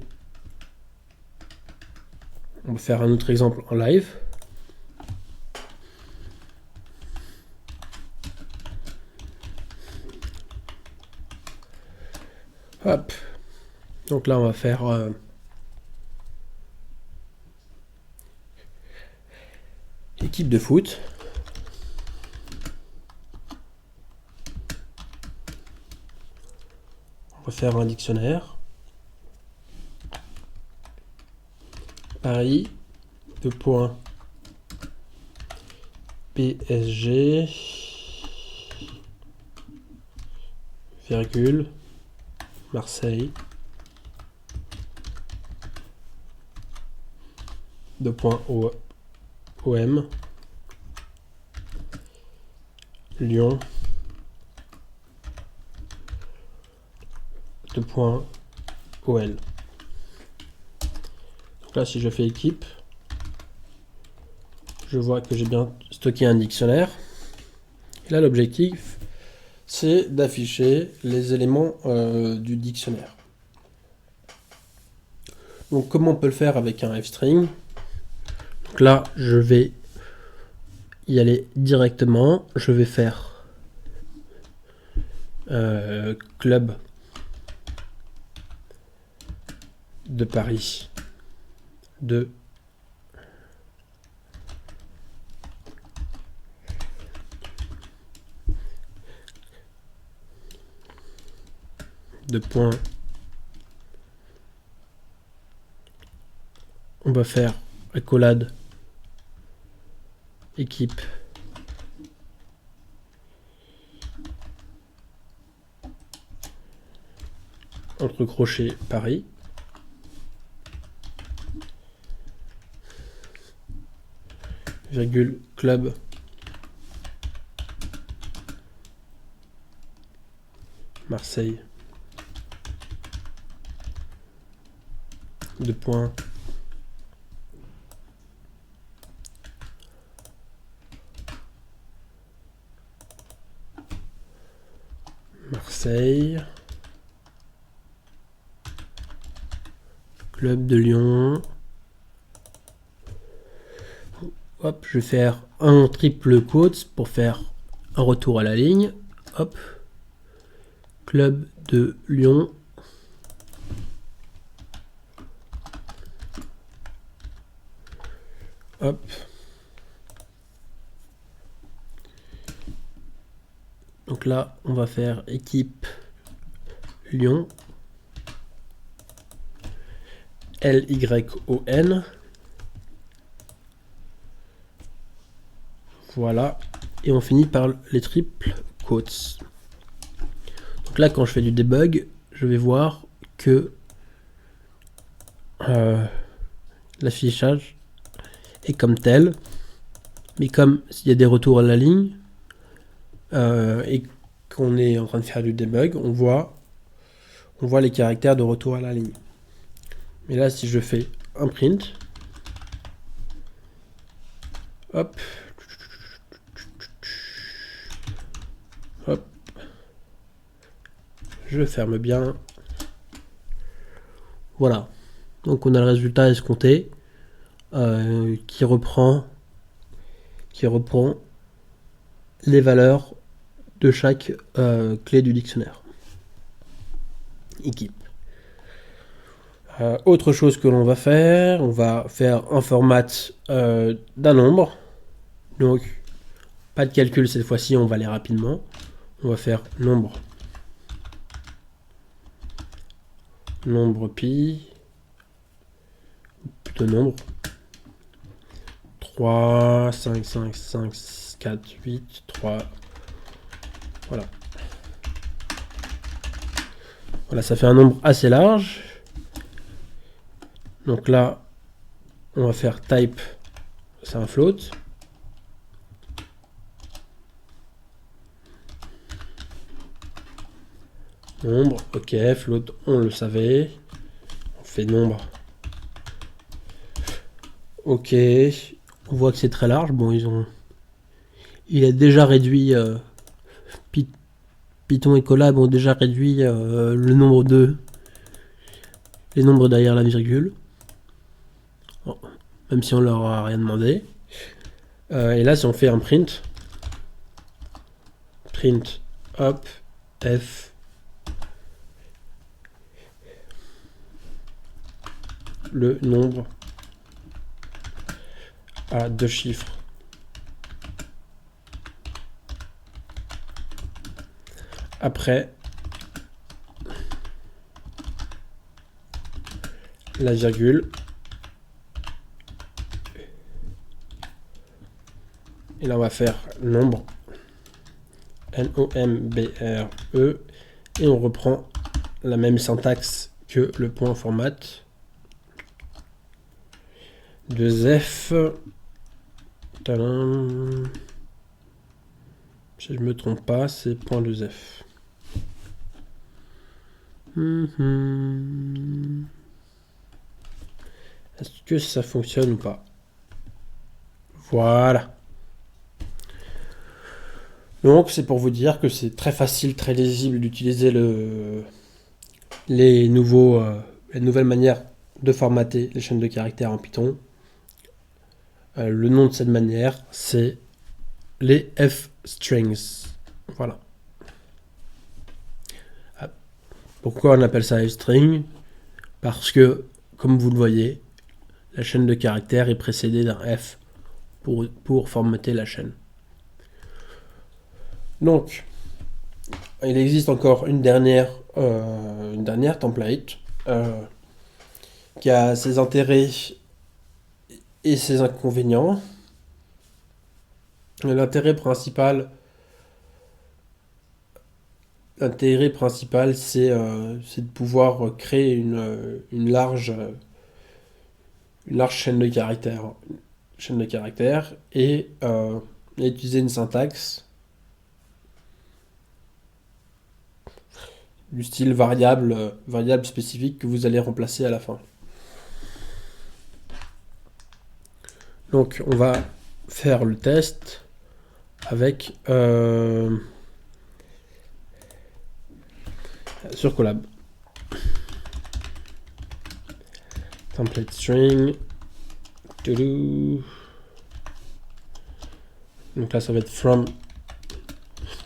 S1: On va faire un autre exemple en live. Hop. Donc là, on va faire équipe de foot. On va faire un dictionnaire. Paris, PSG, virgule, Marseille, OM, Lyon, OL. Donc là, si je fais équipe, je vois que j'ai bien stocké un dictionnaire. Et là, l'objectif, c'est d'afficher les éléments du dictionnaire. Donc, comment on peut le faire avec un f-string? Donc là, je vais y aller directement. Je vais faire club de Paris de de points. On va faire accolade équipe entre crochets Paris. Virgule club Marseille. Deux points. Marseille. Club de Lyon. Hop, je vais faire un triple quote pour faire un retour à la ligne. Hop. Club de Lyon. Hop. Donc là, on va faire équipe Lyon. Lyon. Voilà. Et on finit par les triples quotes. Donc là, quand je fais du debug, je vais voir que l'affichage est comme tel. Mais comme s'il y a des retours à la ligne et qu'on est en train de faire du debug, on voit les caractères de retour à la ligne. Mais là, si je fais un print, hop, hop, je ferme bien. Voilà. Donc on a le résultat escompté qui reprend les valeurs de chaque clé du dictionnaire. Équipe. Autre chose que l'on va faire, on va faire un format d'un nombre. Donc, pas de calcul cette fois-ci, on va aller rapidement. On va faire nombre pi, plutôt nombre 3, 5, 5, 5, 4, 8, 3. Voilà. Voilà, ça fait un nombre assez large. Donc là, on va faire type, c'est un float. Nombre, ok, float, on le savait. On fait nombre. Ok, on voit que c'est très large. Bon, il a déjà réduit, Python et Colab ont déjà réduit le nombre les nombres derrière la virgule. Bon, même si on leur a rien demandé. Et là, si on fait un print, hop, f, le nombre à 2 chiffres. Après la virgule. Et là, on va faire nombre. N-O-M-B-R-E. Et on reprend la même syntaxe que le point format. 2F. Tadam. Si je me trompe pas, c'est point 2F. Est-ce que ça fonctionne ou pas? Voilà. Donc c'est pour vous dire que c'est très facile, très lisible d'utiliser les nouvelles manières de formater les chaînes de caractères en Python. Le nom de cette manière, c'est les f-strings. Voilà. Pourquoi on appelle ça f-string? Parce que, comme vous le voyez, la chaîne de caractères est précédée d'un f pour formater la chaîne. Donc, il existe encore une dernière une dernière template qui a ses intérêts et ses inconvénients. L'intérêt principal, c'est de pouvoir créer une large chaîne de caractères et utiliser une syntaxe du style variable spécifique que vous allez remplacer à la fin. Donc on va faire le test avec sur Colab. Template string. Donc là ça va être from.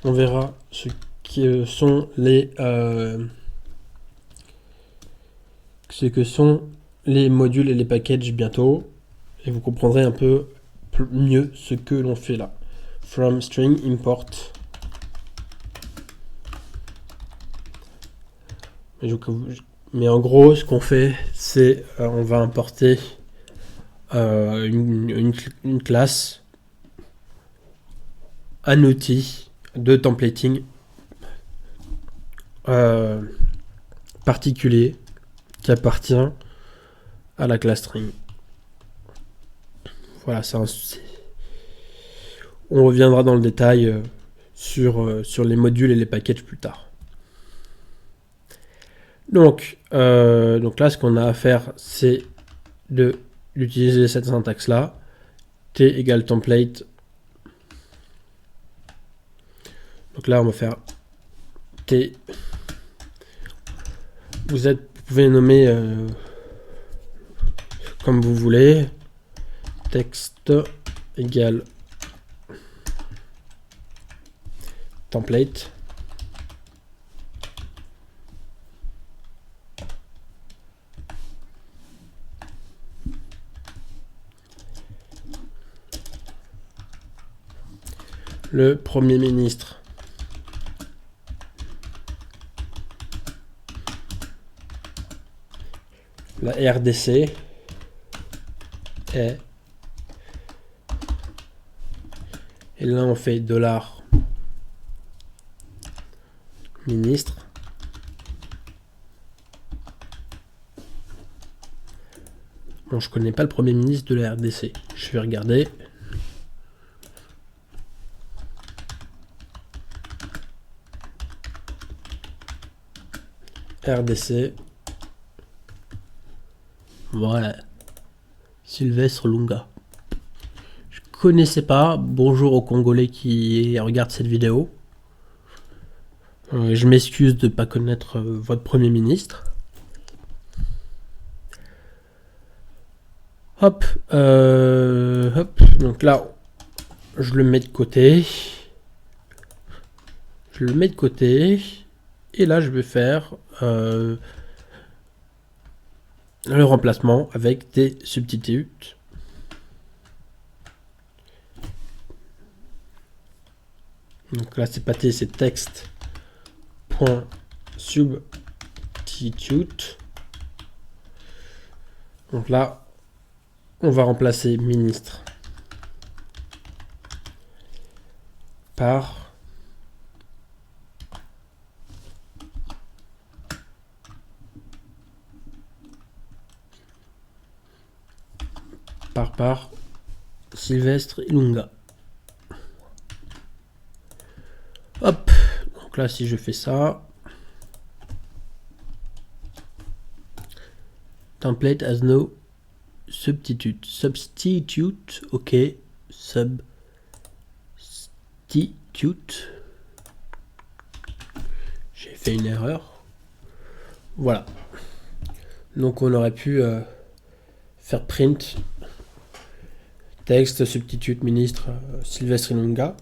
S1: On verra ce que sont les modules et les packages bientôt, et vous comprendrez un peu mieux ce que l'on fait là. From string import. Mais en gros, ce qu'on fait, c'est on va importer une classe, un outil de templating particulier qui appartient à la classe string. Voilà, on reviendra dans le détail sur les modules et les packages plus tard. Donc là, ce qu'on a à faire, c'est d'utiliser cette syntaxe-là. T égale template. Donc là, on va faire T. Vous pouvez nommer comme vous voulez. Texte égale template. Le Premier ministre la RDC est, et là on fait $ministre. Bon, je connais pas le Premier ministre de la RDC. Je vais regarder. RDC. Voilà. Sylvestre Lunga. Je connaissais pas. Bonjour aux Congolais qui regardent cette vidéo. Je m'excuse de ne pas connaître votre Premier ministre. Hop. Donc là, je le mets de côté. Et là, je vais faire le remplacement avec des substituts. Donc là, c'est pas T, c'est text.substitute. Donc là, on va remplacer ministre par Sylvestre Ilunga. Hop, donc là si je fais ça, template has no substitute. Ok, substitute. J'ai fait une erreur. Voilà. Donc on aurait pu faire print texte substitute ministre Sylvestre Ilunga.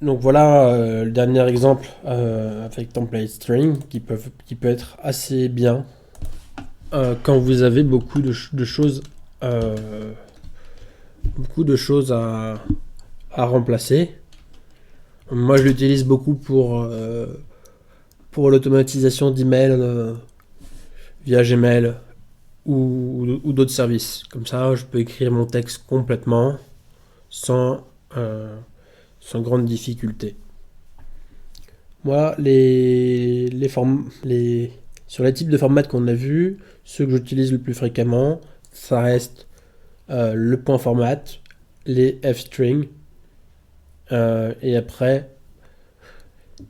S1: Donc voilà le dernier exemple avec template string qui peut être assez bien quand vous avez beaucoup de choses à remplacer. Moi je l'utilise beaucoup pour pour l'automatisation d'email via Gmail ou d'autres services. Comme ça, je peux écrire mon texte complètement sans grande difficulté. Moi, sur les types de formats qu'on a vus, ceux que j'utilise le plus fréquemment, ça reste le point format, les f-strings, et après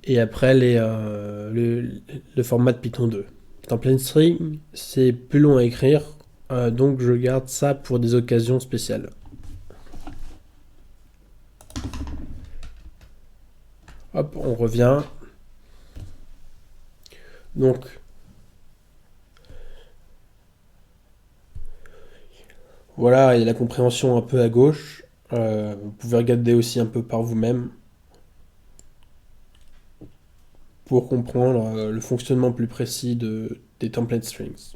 S1: le format de Python 2. Template string, c'est plus long à écrire, donc je garde ça pour des occasions spéciales. Hop, on revient. Donc, voilà, il y a la compréhension un peu à gauche. Vous pouvez regarder aussi un peu par vous-même pour comprendre le fonctionnement plus précis des template strings.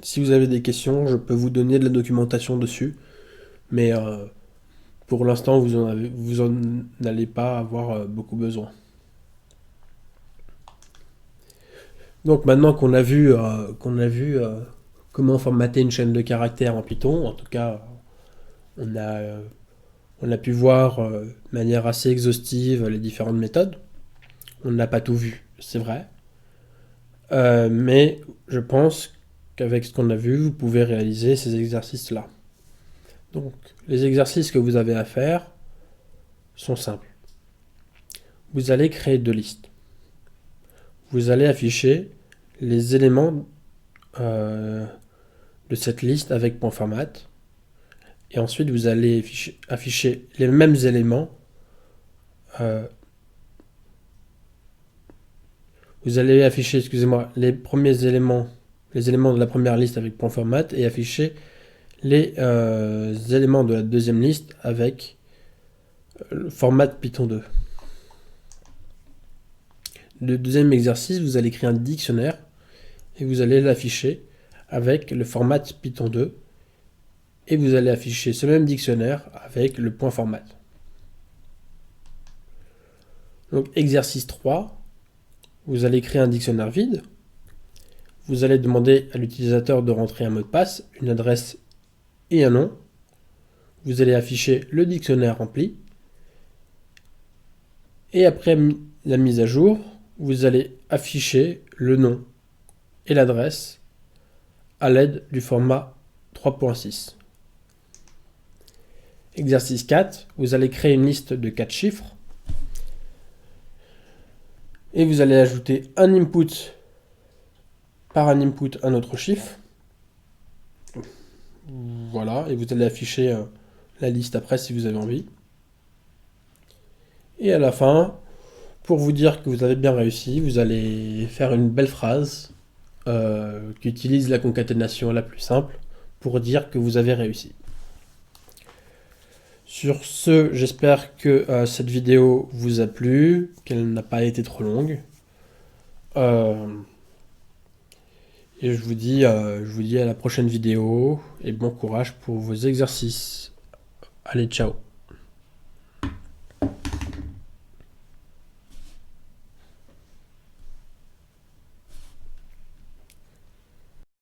S1: Si vous avez des questions, je peux vous donner de la documentation dessus, mais pour l'instant, vous en allez pas avoir beaucoup besoin. Donc maintenant qu'on a vu comment formater une chaîne de caractères en Python, en tout cas, on a pu voir de manière assez exhaustive les différentes méthodes. On n'a pas tout vu, c'est vrai. Mais je pense qu'avec ce qu'on a vu, vous pouvez réaliser ces exercices-là. Donc, les exercices que vous avez à faire sont simples. Vous allez créer deux listes. Vous allez afficher les éléments de cette liste avec point format. Et ensuite, vous allez afficher les mêmes éléments. Vous allez afficher, les premiers éléments, les éléments de la première liste avec point format et afficher les éléments de la deuxième liste avec le format Python 2. Le deuxième exercice, vous allez créer un dictionnaire et vous allez l'afficher avec le format Python 2 et vous allez afficher ce même dictionnaire avec le point format. Donc exercice 3, vous allez créer un dictionnaire vide. Vous allez demander à l'utilisateur de rentrer un mot de passe, une adresse et un nom. Vous allez afficher le dictionnaire rempli. Et après la mise à jour, vous allez afficher le nom et l'adresse à l'aide du format 3.6. Exercice 4, vous allez créer une liste de 4 chiffres et vous allez ajouter un input par un input un autre chiffre. Voilà, et vous allez afficher la liste après si vous avez envie. Et à la fin, pour vous dire que vous avez bien réussi, vous allez faire une belle phrase qui utilise la concaténation la plus simple pour dire que vous avez réussi. Sur ce, j'espère que cette vidéo vous a plu, qu'elle n'a pas été trop longue. Et je vous dis à la prochaine vidéo et bon courage pour vos exercices. Allez, ciao!